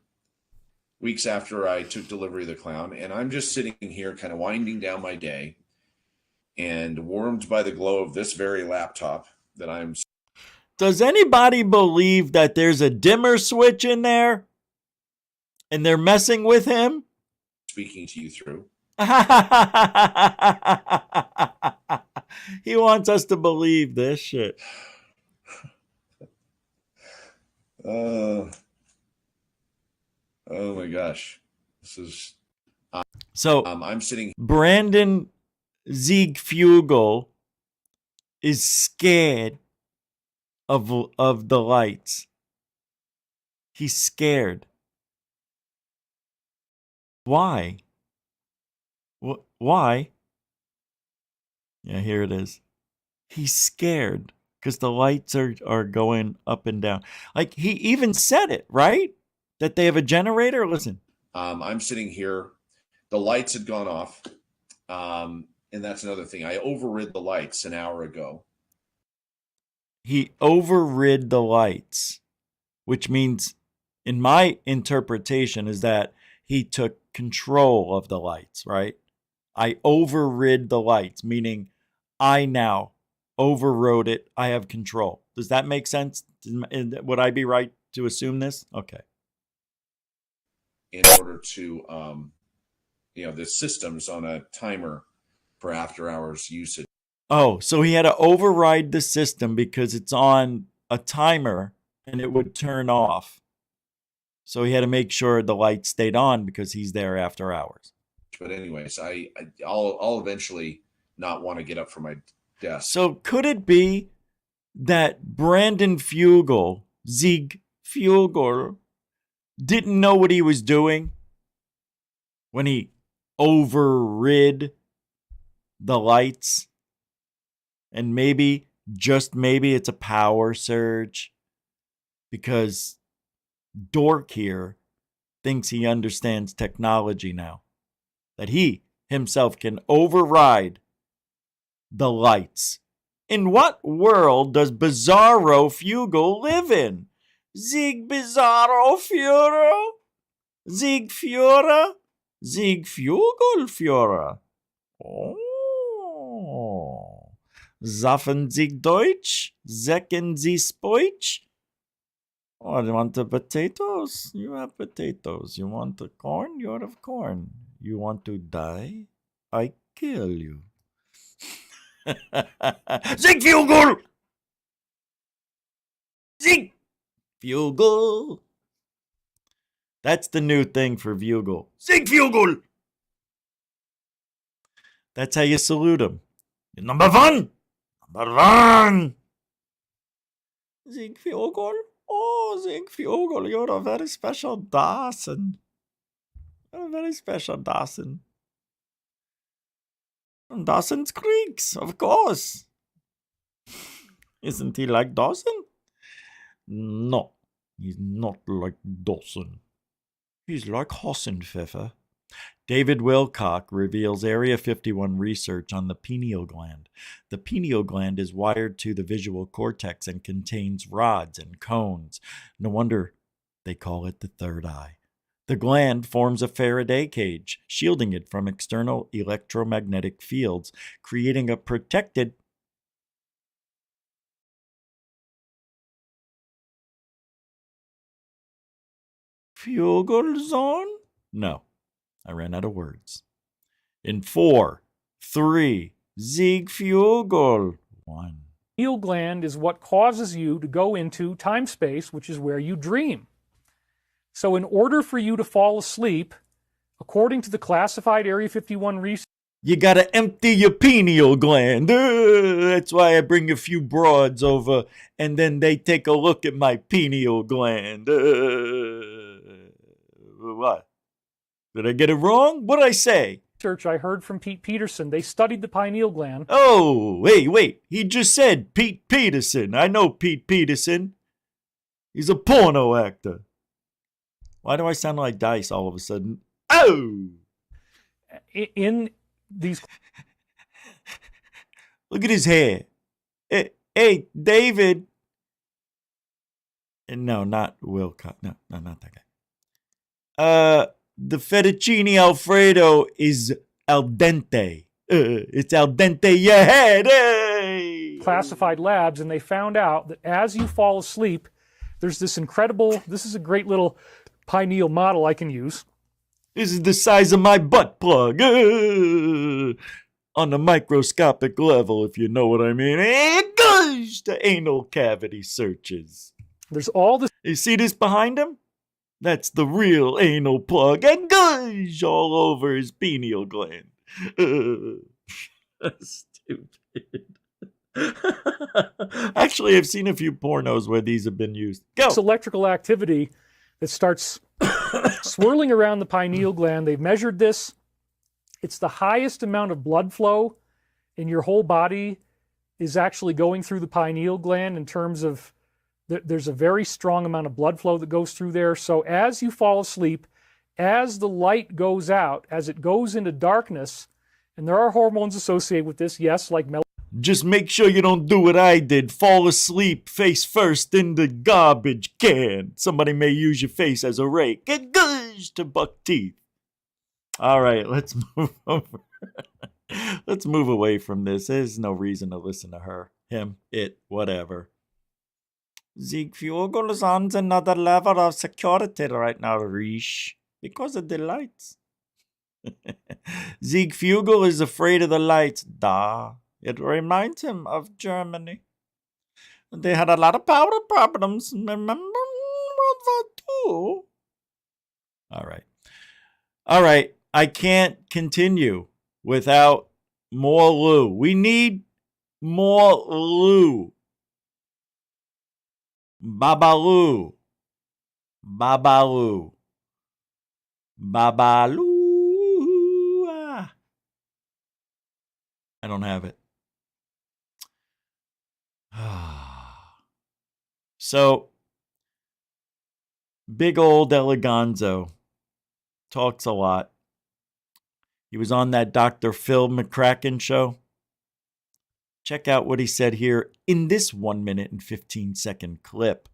S3: weeks after I took delivery of the clown, and I'm just sitting here kind of winding down my day and warmed by the glow of this very laptop that I'm.
S11: Does anybody believe that there's a dimmer switch in there and they're messing with him?
S3: Speaking to you through.
S11: He wants us to believe this shit.
S3: Oh my gosh. This is.
S11: So
S3: I'm sitting.
S11: Brandon Fugal is scared of the lights. He's scared. Why? Why? Yeah, here it is. He's scared because the lights are going up and down. Like, he even said it, right? That they have a generator. Listen.
S3: I'm sitting here. The lights had gone off. And that's another thing. I overrid the lights an hour ago.
S11: He overrid the lights, which means, in my interpretation, is that he took control of the lights, right? I overrid the lights, meaning I now overrode it. I have control. Does that make sense? Would I be right to assume this? Okay.
S3: In order to, the system's on a timer for after hours usage.
S11: Oh, so he had to override the system because it's on a timer and it would turn off. So he had to make sure the lights stayed on because he's there after hours.
S3: But anyways, I'll eventually not want to get up from my desk.
S11: So could it be that Brandon Fugal, Fugal, didn't know what he was doing when he overrid the lights? And maybe, just maybe, it's a power surge because Dork here thinks he understands technology now. That he himself can override the lights. In what world does Bizarro Fugal live in? Bizarro Führer? Führer? Fugal Führer. Oh. Saffen Sie Deutsch? Säcken Sie Spoich? Oh, you want the potatoes? You have potatoes. You want the corn? You have corn. You want to die? I kill you. Fugal! Fugal! That's the new thing for Fugal. Fugal! That's how you salute him. You're number one! Number one! Fugal? Oh, Fugal, you're a very special Dawson. You're a very special Dawson. From Dawson's Creeks, of course. Isn't he like Dawson? No, he's not like Dawson. He's like Hassenpfeffer. David Wilcock reveals Area 51 research on the pineal gland. The pineal gland is wired to the visual cortex and contains rods and cones. No wonder they call it the third eye. The gland forms a Faraday cage, shielding it from external electromagnetic fields, creating a protected Fugal zone? No, I ran out of words. In 4, 3, Fugal 1.
S22: Pineal gland is what causes you to go into time-space, which is where you dream. So in order for you to fall asleep, according to the classified Area 51 research,
S11: you gotta empty your pineal gland. That's why I bring a few broads over and then they take a look at my pineal gland. What? Did I get it wrong? What did I say?
S22: Research I heard from Pete Peterson. They studied the pineal gland.
S11: Oh, wait. He just said Pete Peterson. I know Pete Peterson. He's a porno actor. Why do I sound like Dice all of a sudden? Oh!
S22: In these...
S11: Look at his hair. Hey, David. No, not Will. No, not that guy. The fettuccine Alfredo is al dente. It's al dente your head. Hey!
S22: Classified labs, and they found out that as you fall asleep, there's this incredible, this is a great little pineal model I can use.
S11: This is the size of my butt plug. On the microscopic level, if you know what I mean. And gosh, the anal cavity searches.
S22: There's all this.
S11: You see this behind him? That's the real anal plug. And gosh, all over his pineal gland. Stupid. Actually, I've seen a few pornos where these have been used. Go.
S22: This electrical activity that starts swirling around the pineal gland. They've measured this. It's the highest amount of blood flow in your whole body is actually going through the pineal gland in terms of there's a very strong amount of blood flow that goes through there. So as you fall asleep, as the light goes out, as it goes into darkness, and there are hormones associated with this, yes, like melatonin.
S11: Just make sure you don't do what I did. Fall asleep face first in the garbage can. Somebody may use your face as a rake. Get gosh to buck teeth. All right, let's move over. Let's move away from this. There's no reason to listen to her, him, it, whatever. Fugal is on another level of security right now, Rish, because of the lights. Fugal is afraid of the lights. Da. It reminds him of Germany. They had a lot of power problems. Remember World War II? All right. I can't continue without more Lou. We need more Lou. Babaloo. Babaloo. Babaloo. I don't have it. So, big old Elizondo talks a lot. He was on that Dr. Phil McCracken show. Check out what he said here in this 1 minute and 15-second clip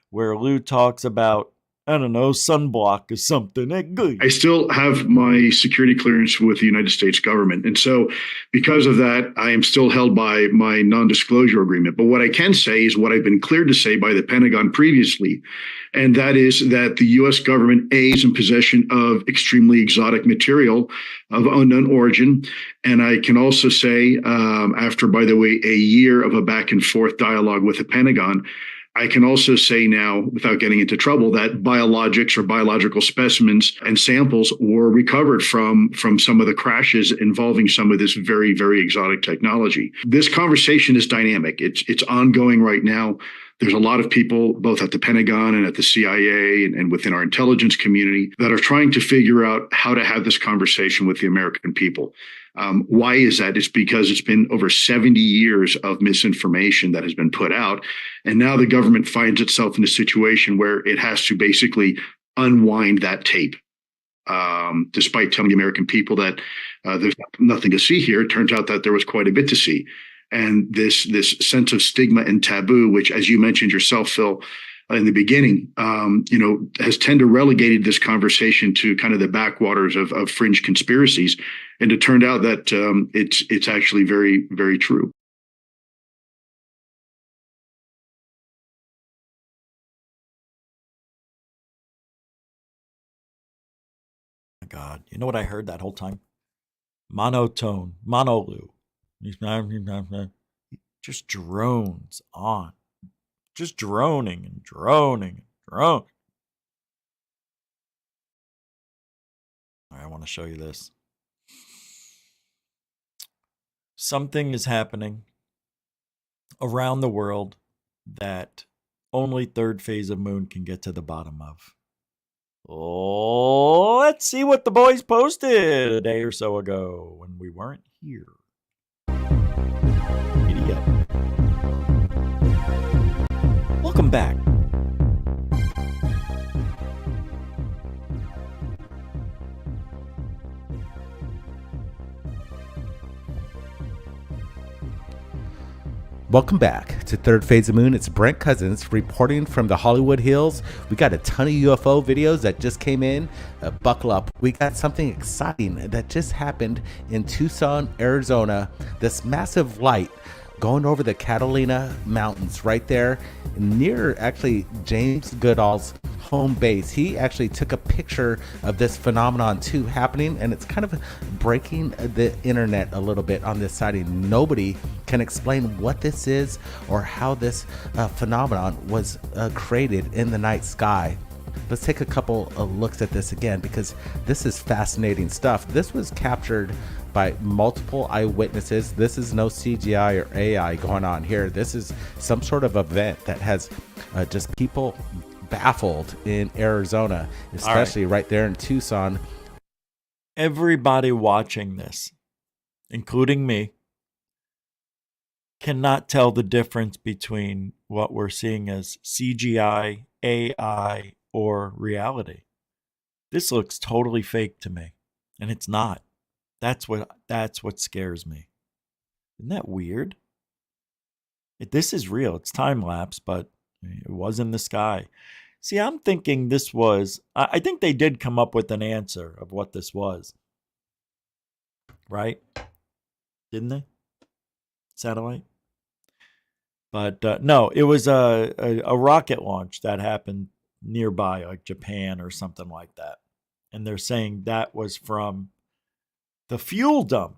S11: where Lou talks about, I don't know, sunblock or something.
S20: I still have my security clearance with the United States government. And so because of that, I am still held by my non-disclosure agreement. But what I can say is what I've been cleared to say by the Pentagon previously. And that is that the U.S. government is in possession of extremely exotic material of unknown origin. And I can also say, after, by the way, a year of a back and forth dialogue with the Pentagon, I can also say now, without getting into trouble, that biologics or biological specimens and samples were recovered from some of the crashes involving some of this very, very exotic technology. This conversation is dynamic. It's ongoing right now. There's a lot of people, both at the Pentagon and at the CIA and within our intelligence community, that are trying to figure out how to have this conversation with the American people. Why is that? It's because it's been over 70 years of misinformation that has been put out. And now the government finds itself in a situation where it has to basically unwind that tape. Despite telling the American people that there's nothing to see here, it turns out that there was quite a bit to see. And this sense of stigma and taboo, which, as you mentioned yourself, Phil, in the beginning, has tended to relegated this conversation to kind of the backwaters of fringe conspiracies. And it turned out that it's actually very, very true.
S11: God, you know what I heard that whole time? Monotone, monolu. Just drones on. Just droning and droning and droning. All right, I want to show you this. Something is happening around the world that only third phase of moon can get to the bottom of. Let's see what the boys posted a day or so ago when we weren't here. Giddy up. Welcome back.
S8: Welcome back to Third Phase of Moon. It's Brent Cousins reporting from the Hollywood Hills. We got a ton of UFO videos that just came in. Buckle up. We got something exciting that just happened in Tucson, Arizona. This massive light going over the Catalina Mountains right there near actually James Goodall's home base. He actually took a picture of this phenomenon too happening, and it's kind of breaking the internet a little bit on this sighting. Nobody can explain what this is or how this phenomenon was created in the night sky. Let's take a couple of looks at this again, because this is fascinating stuff. This was captured by multiple eyewitnesses. This is no CGI or AI going on here. This is some sort of event that has just people baffled in Arizona, especially right there in Tucson.
S11: Everybody watching this, including me, cannot tell the difference between what we're seeing as CGI, AI, or reality. This looks totally fake to me, and it's not. That's what scares me. Isn't that weird? This is real. It's time lapse, but it was in the sky. See, I'm thinking this was, I think they did come up with an answer of what this was. Right? Didn't they? Satellite? But no, it was a rocket launch that happened nearby, like Japan or something like that. And they're saying that was from the fuel dump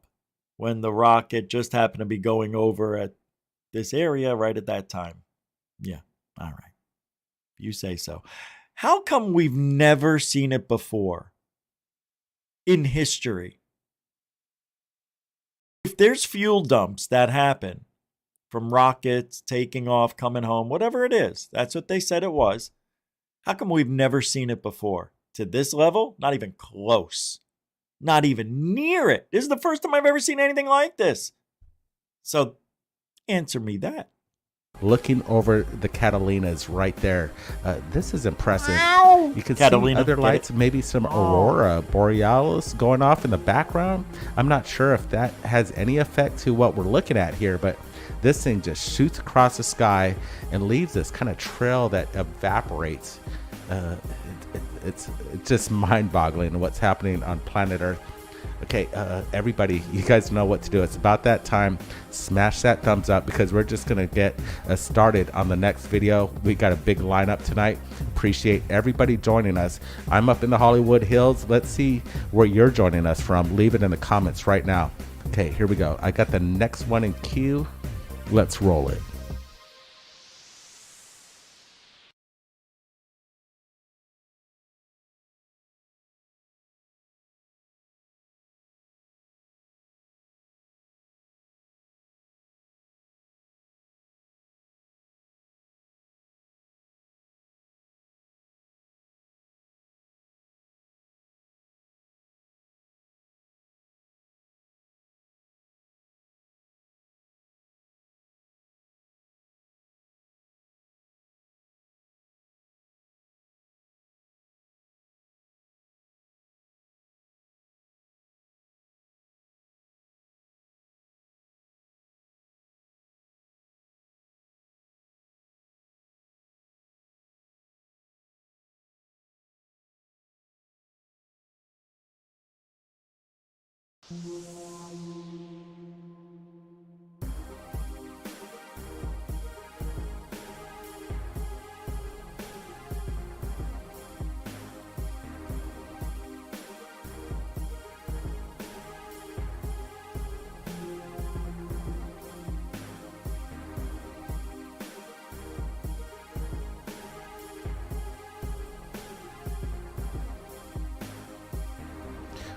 S11: when the rocket just happened to be going over at this area right at that time. Yeah, all right. You say so. How come we've never seen it before in history? If there's fuel dumps that happen from rockets taking off, coming home, whatever it is, that's what they said it was. How come we've never seen it before? To this level? Not even close. Not even near it. This is the first time I've ever seen anything like this. So answer me that.
S8: Looking over the Catalinas right there. This is impressive. You can
S11: Catalina,
S8: see other lights, maybe some aurora borealis going off in the background. I'm not sure if that has any effect to what we're looking at here, but this thing just shoots across the sky and leaves this kind of trail that evaporates. It's just mind-boggling what's happening on planet Earth. Okay, everybody, you guys know what to do. It's about that time. Smash that thumbs up, because we're just going to get started on the next video. We got a big lineup tonight. Appreciate everybody joining us. I'm up in the Hollywood Hills. Let's see where you're joining us from. Leave it in the comments right now. Okay, here we go. I got the next one in queue. Let's roll it.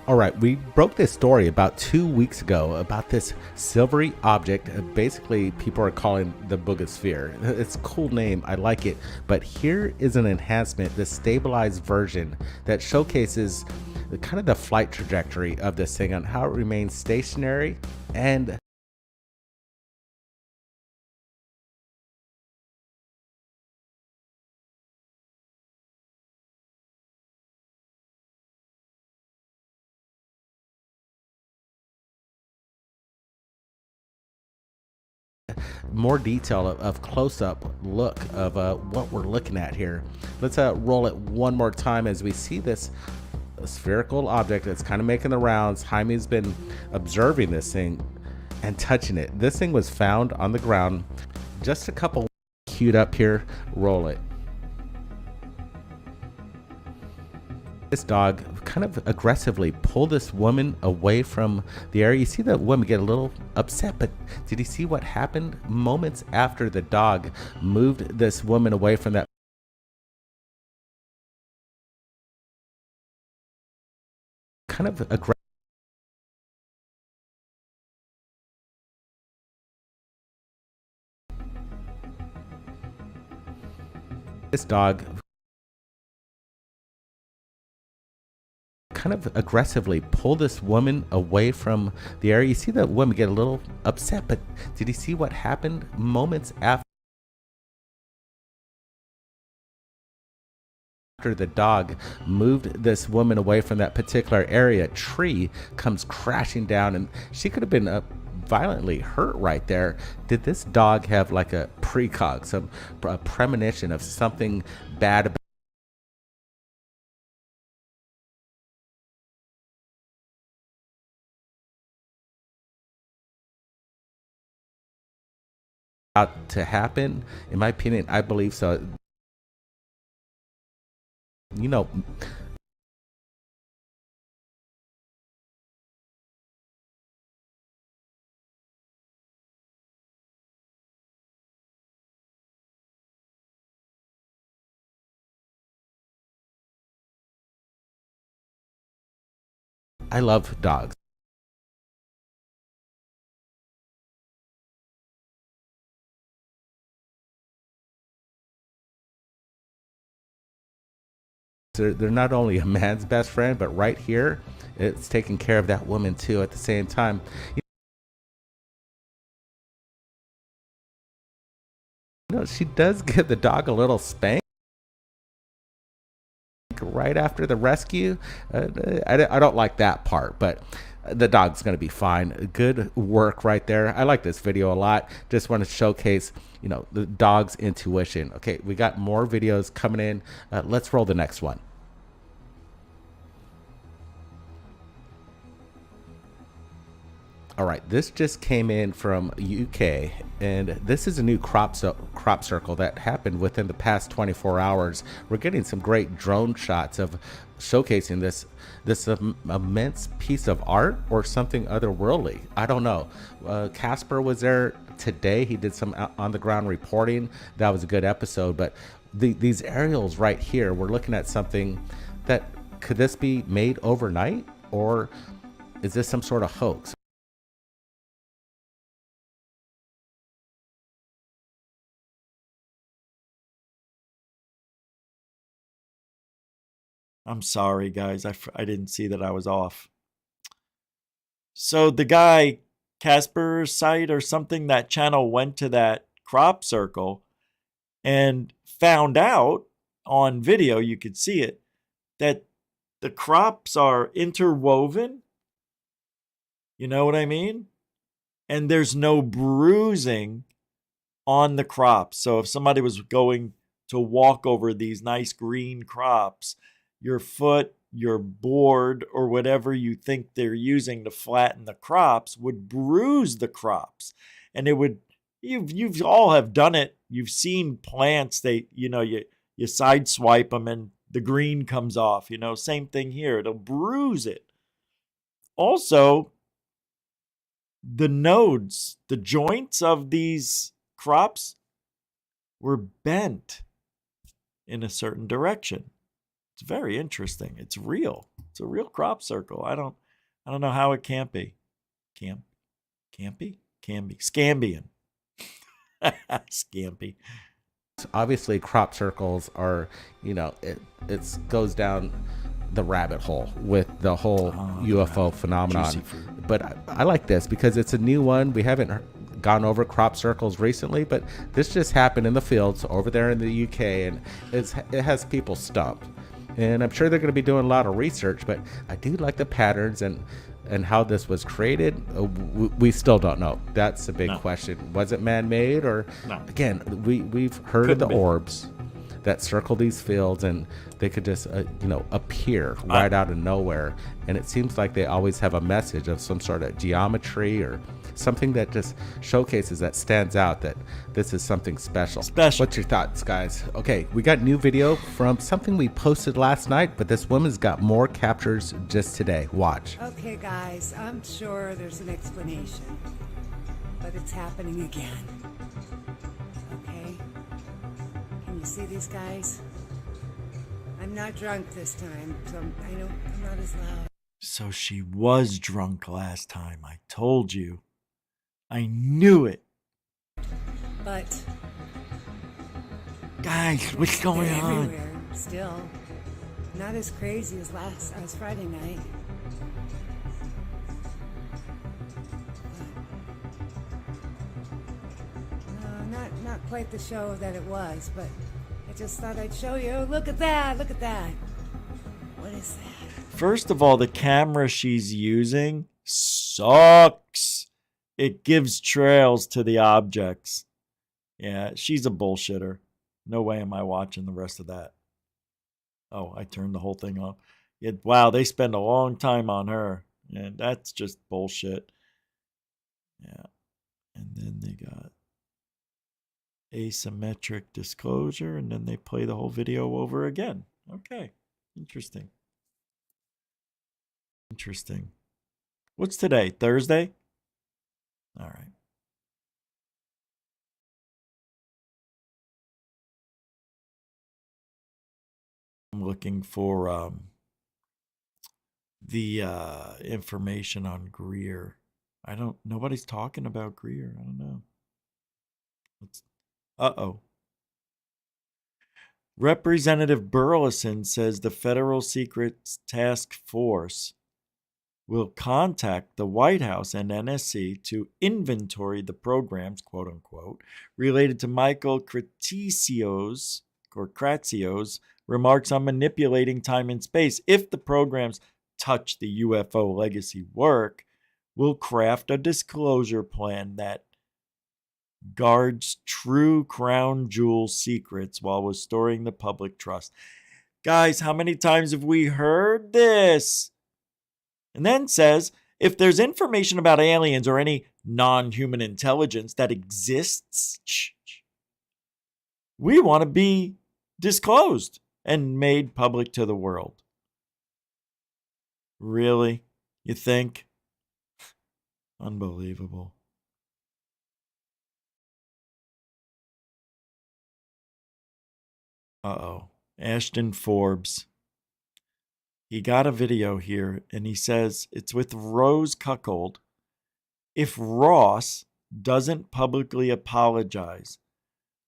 S8: All right, we broke this story about 2 weeks ago about this silvery object. Basically, people are calling the boogosphere. It's a cool name. I like it. But here is an enhancement, the stabilized version that showcases kind of the flight trajectory of this thing on how it remains stationary and more detail of close-up look of what we're looking at here. Let's roll it one more time as we see this spherical object that's kind of making the rounds. Jaime's been observing this thing and touching it. This thing was found on the ground. Just a couple queued up here. Roll it. This dog kind of aggressively pulled this woman away from the area. You see the woman get a little upset, but did you see what happened moments after the dog moved this woman away from that? Kind of aggressive. This dog kind of aggressively pull this woman away from the area. You see the woman get a little upset, but did you see what happened moments after the dog moved this woman away from that particular area? A tree comes crashing down, and she could have been violently hurt right there. Did this dog have like a precog, some premonition of something bad about to happen? In my opinion, I believe so. You know, I love dogs. They're not only a man's best friend, but right here, it's taking care of that woman too at the same time. You know, she does give the dog a little spank right after the rescue. I don't like that part, but the dog's going to be fine. Good work right there. I like this video a lot. Just want to showcase, you know, the dog's intuition. Okay, we got more videos coming in. Let's roll the next one. All right, this just came in from UK, and this is a new crop circle that happened within the past 24 hours. We're getting some great drone shots of showcasing this immense piece of art or something otherworldly. I don't know. Casper was there today. He did some on the ground reporting. That was a good episode. But these aerials right here, we're looking at something that, could this be made overnight, or is this some sort of hoax?
S11: I'm sorry, guys. I didn't see that I was off. So the guy, Casper Site or something, that channel went to that crop circle and found out on video, you could see it, that the crops are interwoven. You know what I mean? And there's no bruising on the crops. So if somebody was going to walk over these nice green crops, your foot, your board, or whatever you think they're using to flatten the crops would bruise the crops. And it would, you've all have done it. You've seen plants, you side swipe them and the green comes off, same thing here. It'll bruise it. Also, the nodes, the joints of these crops were bent in a certain direction. It's very interesting. It's real. It's a real crop circle. I don't know how it can't be. Can't be? Can be. Scambian. Scampy.
S8: Obviously, crop circles are, it goes down the rabbit hole with the whole UFO phenomenon. But I like this because it's a new one. We haven't gone over crop circles recently, but this just happened in the fields over there in the UK, and it has people stumped. And I'm sure they're going to be doing a lot of research, but I do like the patterns and how this was created. We still don't know. That's a big question. Was it man-made or again, we've heard of the orbs that circle these fields, and they could just appear right out of nowhere, and it seems like they always have a message of some sort of geometry or something that just showcases, that stands out, that this is something special. What's your thoughts, guys? Okay, we got new video from something we posted last night, but this woman's got more captures just today. Watch.
S21: Okay, guys, I'm sure there's an explanation, but it's happening again. Okay? Can you see these guys? I'm not drunk this time, so I'm not as loud.
S11: So she was drunk last time. I told you. I knew it.
S21: But
S11: guys, what's going on?
S21: Everywhere, still. Not as crazy as Friday night. No, not quite the show that it was, but I just thought I'd show you. Look at that! Look at that! What is that?
S11: First of all, the camera she's using sucks. It gives trails to the objects. Yeah, she's a bullshitter. No way am I watching the rest of that. Oh, I turned the whole thing off. Wow, they spend a long time on her. And that's just bullshit. Yeah. And then they got asymmetric disclosure, and then they play the whole video over again. Okay. Interesting. Interesting. What's today? Thursday? All right. I'm looking for the information on Greer. Nobody's talking about Greer. I don't know. Uh-oh. Representative Burleson says the Federal Secrets Task Force will contact the White House and NSC to inventory the programs, quote unquote, related to Michael Kratzios remarks on manipulating time and space. If the programs touch the UFO legacy work, will craft a disclosure plan that guards true crown jewel secrets while restoring the public trust. Guys, how many times have we heard this? And then says, if there's information about aliens or any non-human intelligence that exists, we want to be disclosed and made public to the world. Really? You think? Unbelievable. Uh-oh. Ashton Forbes. He got a video here, and he says it's with Rose Cuckold. If Ross doesn't publicly apologize,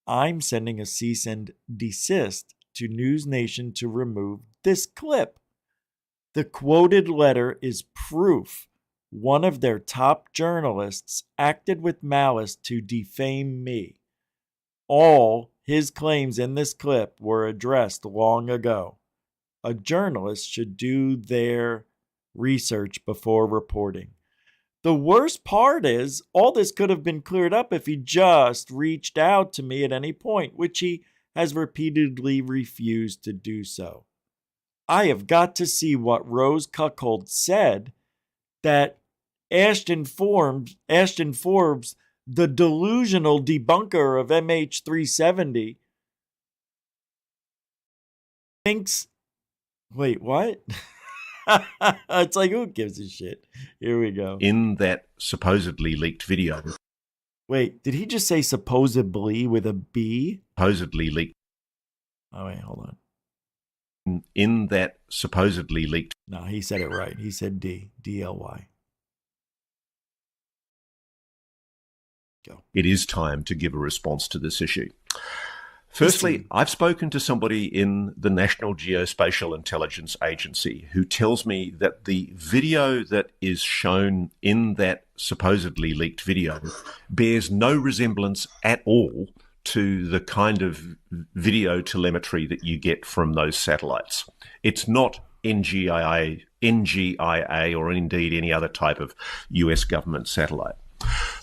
S11: I'm sending a cease and desist to News Nation to remove this clip. The quoted letter is proof one of their top journalists acted with malice to defame me. All his claims in this clip were addressed long ago. A journalist should do their research before reporting. The worst part is, all this could have been cleared up if he just reached out to me at any point, which he has repeatedly refused to do so. I have got to see what Rose Cuckold said that Ashton Forbes, the delusional debunker of MH370, thinks. Wait, what? It's like, who gives a shit? Here we go.
S4: In that supposedly leaked video.
S11: Wait, did he just say supposedly with a B?
S4: Supposedly leaked.
S11: Oh, wait, hold on.
S4: shown in that supposedly leaked.
S11: No, he said it right. He said D-L-Y. Go.
S4: It is time to give a response to this issue. Firstly, I've spoken to somebody in the National Geospatial Intelligence Agency who tells me that the video that is shown in that supposedly leaked video bears no resemblance at all to the kind of video telemetry that you get from those satellites. It's not NGIA, or indeed any other type of US government satellite.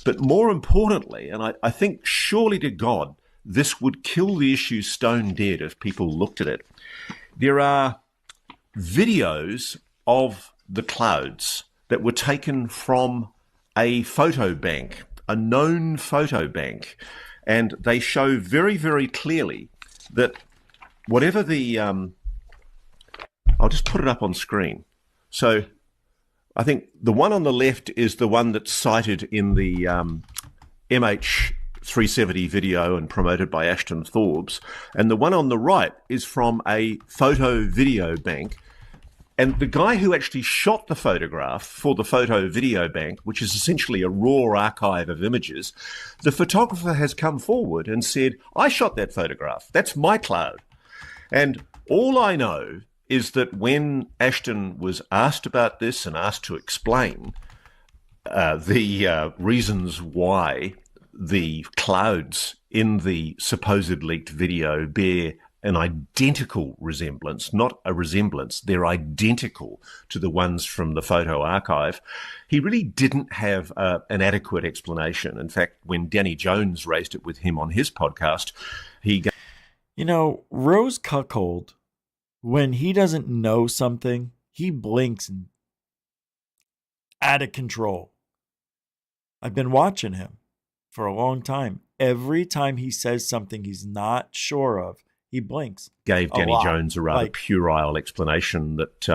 S4: But more importantly, and I think surely to God, this would kill the issue stone dead if people looked at it. There are videos of the clouds that were taken from a photo bank, a known photo bank, and they show very, very clearly that whatever the... I'll just put it up on screen. So I think the one on the left is the one that's cited in the MH370 video and promoted by Ashton Forbes. And the one on the right is from a photo video bank. And the guy who actually shot the photograph for the photo video bank, which is essentially a raw archive of images, the photographer has come forward and said, I shot that photograph. That's my cloud. And all I know is that when Ashton was asked about this and asked to explain the reasons why the clouds in the supposed leaked video bear an identical resemblance, not a resemblance, they're identical to the ones from the photo archive, he really didn't have an adequate explanation. In fact, when Danny Jones raised it with him on his podcast, he...
S11: You know, Rose Cuckold, when he doesn't know something, he blinks and out of control. I've been watching him for a long time. Every time he says something he's not sure of, he blinks.
S4: Gave Danny Jones a rather puerile explanation that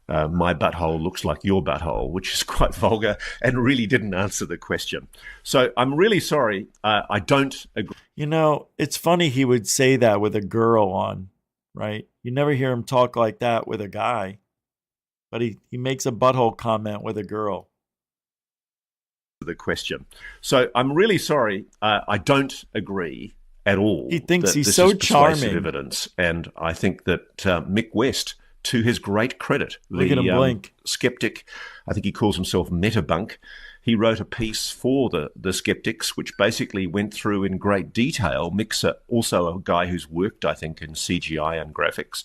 S4: my butthole looks like your butthole, which is quite vulgar and really didn't answer the question. So I'm really sorry. I don't agree.
S11: You know, it's funny he would say that with a girl on, right? You never hear him talk like that with a guy. But he makes a butthole comment with a girl.
S4: The question. So I'm really sorry. I don't agree at all.
S11: He thinks he's
S4: this
S11: so
S4: is persuasive
S11: charming.
S4: Evidence, and I think that Mick West, to his great credit,
S11: Look at him blink.
S4: Skeptic, I think he calls himself Metabunk. He wrote a piece for the skeptics, which basically went through in great detail. Mick's also a guy who's worked, I think, in CGI and graphics,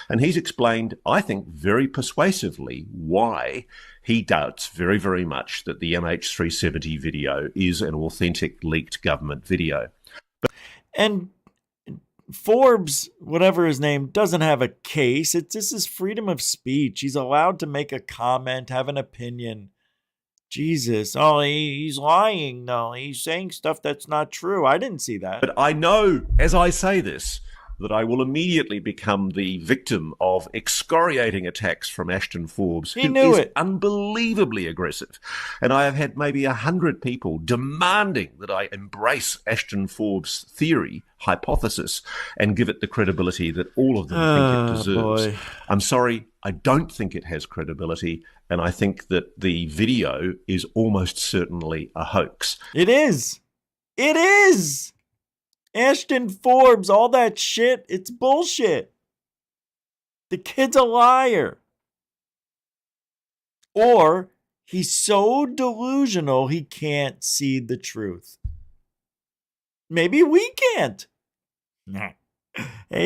S4: and he's explained, I think, very persuasively why he doubts very, very much that the MH370 video is an authentic leaked government video.
S11: And Forbes, whatever his name, doesn't have a case. This is freedom of speech. He's allowed to make a comment, have an opinion. Jesus. Oh, he's lying. No, he's saying stuff that's not true. I didn't see that.
S4: But I know, as I say this, that I will immediately become the victim of excoriating attacks from Ashton Forbes, who is unbelievably aggressive. And I have had maybe 100 people demanding that I embrace Ashton Forbes' theory, hypothesis, and give it the credibility that all of them think it deserves.
S11: Boy.
S4: I'm sorry, I don't think it has credibility, and I think that the video is almost certainly a hoax.
S11: It is. It is. Ashton Forbes, all that shit, it's bullshit. The kid's a liar. Or he's so delusional he can't see the truth. Maybe we can't. Hey,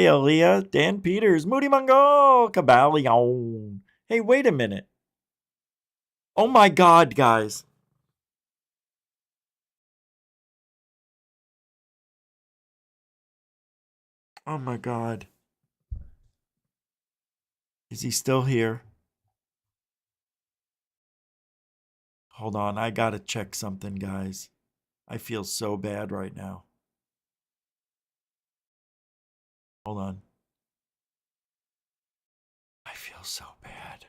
S11: Aaliyah, Dan Peters, Moody Mungo, Cabalion. Hey, wait a minute. Oh my God, guys. Oh my God. Is he still here? Hold on, I gotta check something, guys. I feel so bad right now. Hold on. I feel so bad.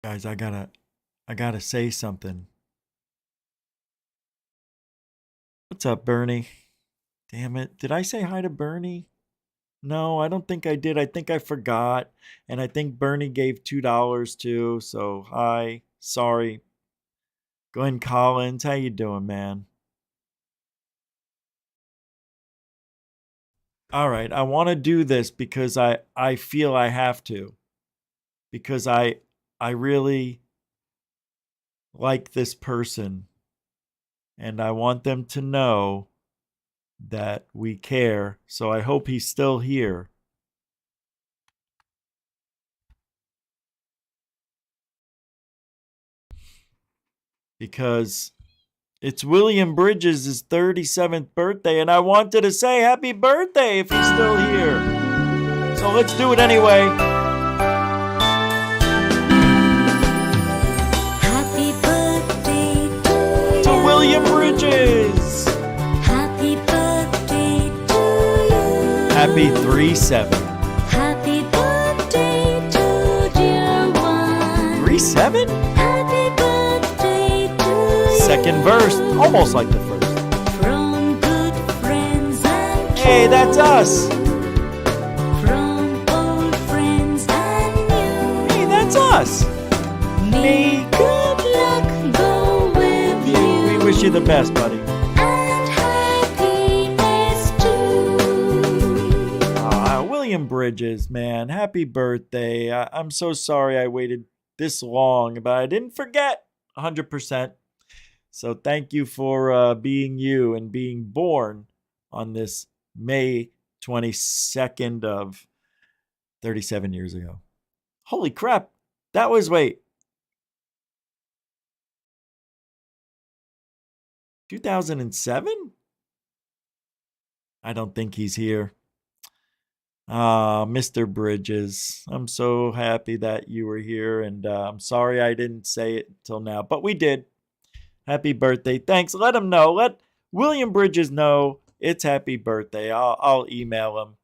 S11: Guys, I gotta say something. What's up, Bernie? Damn it. Did I say hi to Bernie? No, I don't think I did. I think I forgot. And I think Bernie gave $2 too. So hi. Sorry. Glenn Collins, how you doing, man? All right, I want to do this because I feel I have to. Because I really like this person. And I want them to know that we care. So I hope he's still here. Because it's William Bridges' 37th birthday, and I wanted to say happy birthday if he's still here. So let's do it anyway.
S1: Happy birthday
S11: to William Bridges.
S1: Happy birthday to you.
S11: Happy 3-7.
S1: Happy birthday to dear one.
S11: 3-7?
S1: Happy birthday to you.
S11: Second verse, almost like the first.
S1: From good friends and
S11: hey, that's us.
S1: From old friends and new.
S11: Hey, that's us.
S1: May good luck go with you.
S11: We wish you the best, buddy.
S1: And happiness too.
S11: William Bridges, man, happy birthday. I'm so sorry I waited this long, but I didn't forget 100%. So thank you for being you and being born on this May 22nd of 37 years ago. Holy crap. That was, wait. 2007? I don't think he's here. Mr. Bridges, I'm so happy that you were here, and I'm sorry I didn't say it till now, but we did. Happy birthday. Thanks. Let him know. Let William Bridges know it's happy birthday. I'll email him.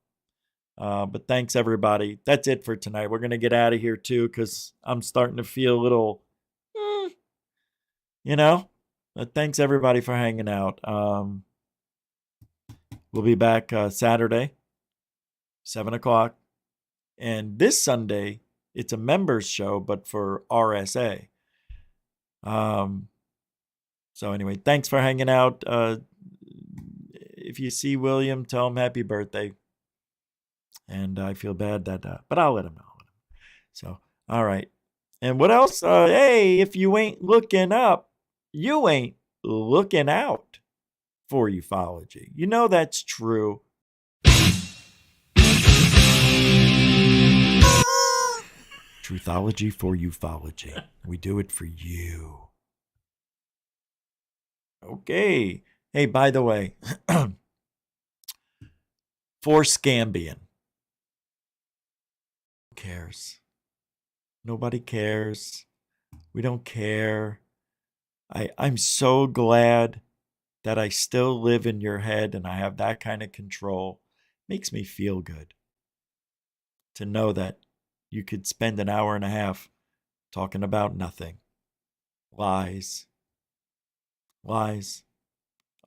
S11: But thanks, everybody. That's it for tonight. We're going to get out of here, too, because I'm starting to feel a little, But thanks, everybody, for hanging out. We'll be back Saturday, 7 o'clock. And this Sunday, it's a members show, but for RSA. So anyway, thanks for hanging out. If you see William, tell him happy birthday. And I feel bad that, but I'll let him know. So, all right. And what else? Hey, if you ain't looking up, you ain't looking out for ufology. You know that's true. Truthology for ufology. We do it for you. Okay. Hey, by the way, for Scambian. Who cares? Nobody cares. We don't care. I'm so glad that I still live in your head and I have that kind of control. Makes me feel good to know that you could spend an hour and a half talking about nothing. Lies. Lies.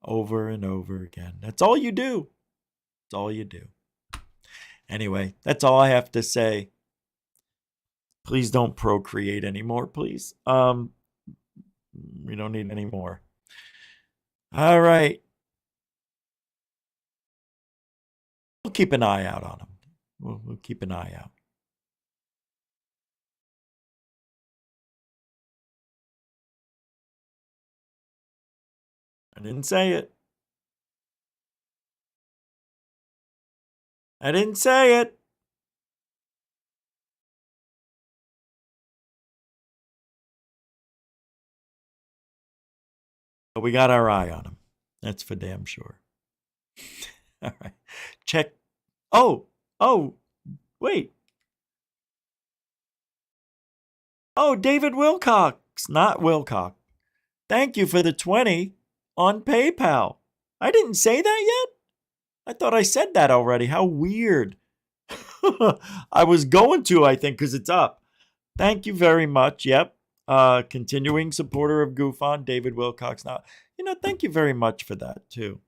S11: Over and over again. That's all you do. That's all you do. Anyway, that's all I have to say. Please don't procreate anymore, please. We don't need any more. All right. We'll keep an eye out on them. We'll keep an eye out. I didn't say it. I didn't say it. But we got our eye on him. That's for damn sure. All right. Check. Oh, wait. Oh, David Wilcox, not Wilcox. Thank you for the 20 on PayPal. I didn't say that yet? I thought I said that already. How weird. I was going to, I think, because it's up. Thank you very much. Yep. Continuing supporter of GUFON, David Wilcox. Now, thank you very much for that too.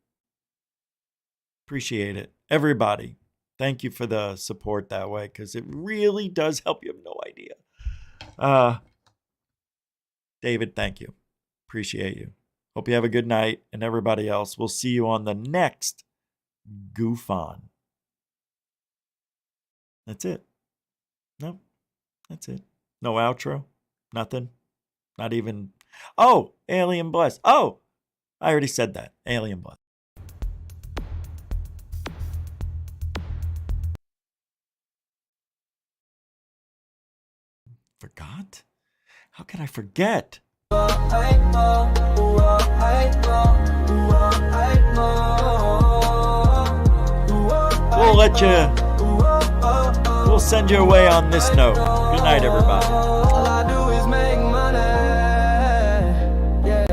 S11: Appreciate it. Everybody, thank you for the support that way, because it really does help. You have no idea. David, thank you. Appreciate you. Hope you have a good night. And everybody else, we'll see you on the next GUFON. That's it. No, that's it. No outro. Nothing. Not even. Oh, Alien Bless. Oh, I already said that. Alien Bless. Forgot? How can I forget? We'll let you. We'll send you away on this note. Good night, everybody.
S2: All I do is make money. Yeah.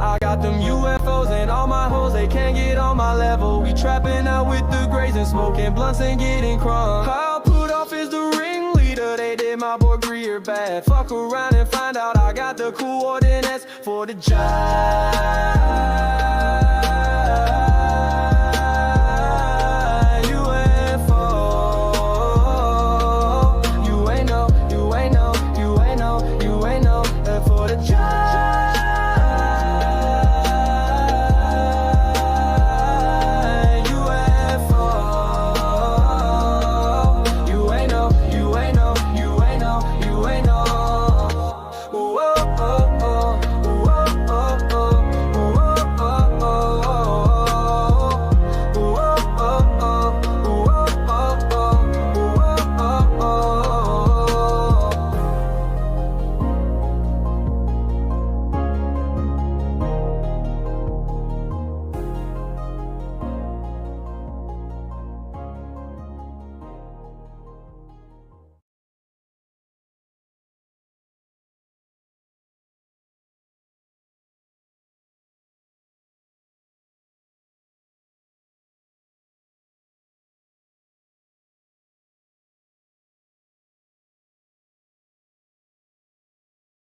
S2: I got them UFOs and all my hoes, they can't get on my level. We trapping out with the grays and smoking blunts and getting crunk. Kyle put off is the ringleader. They did my boy Greer bad. Fuck around and find out I got the coordinates for the job.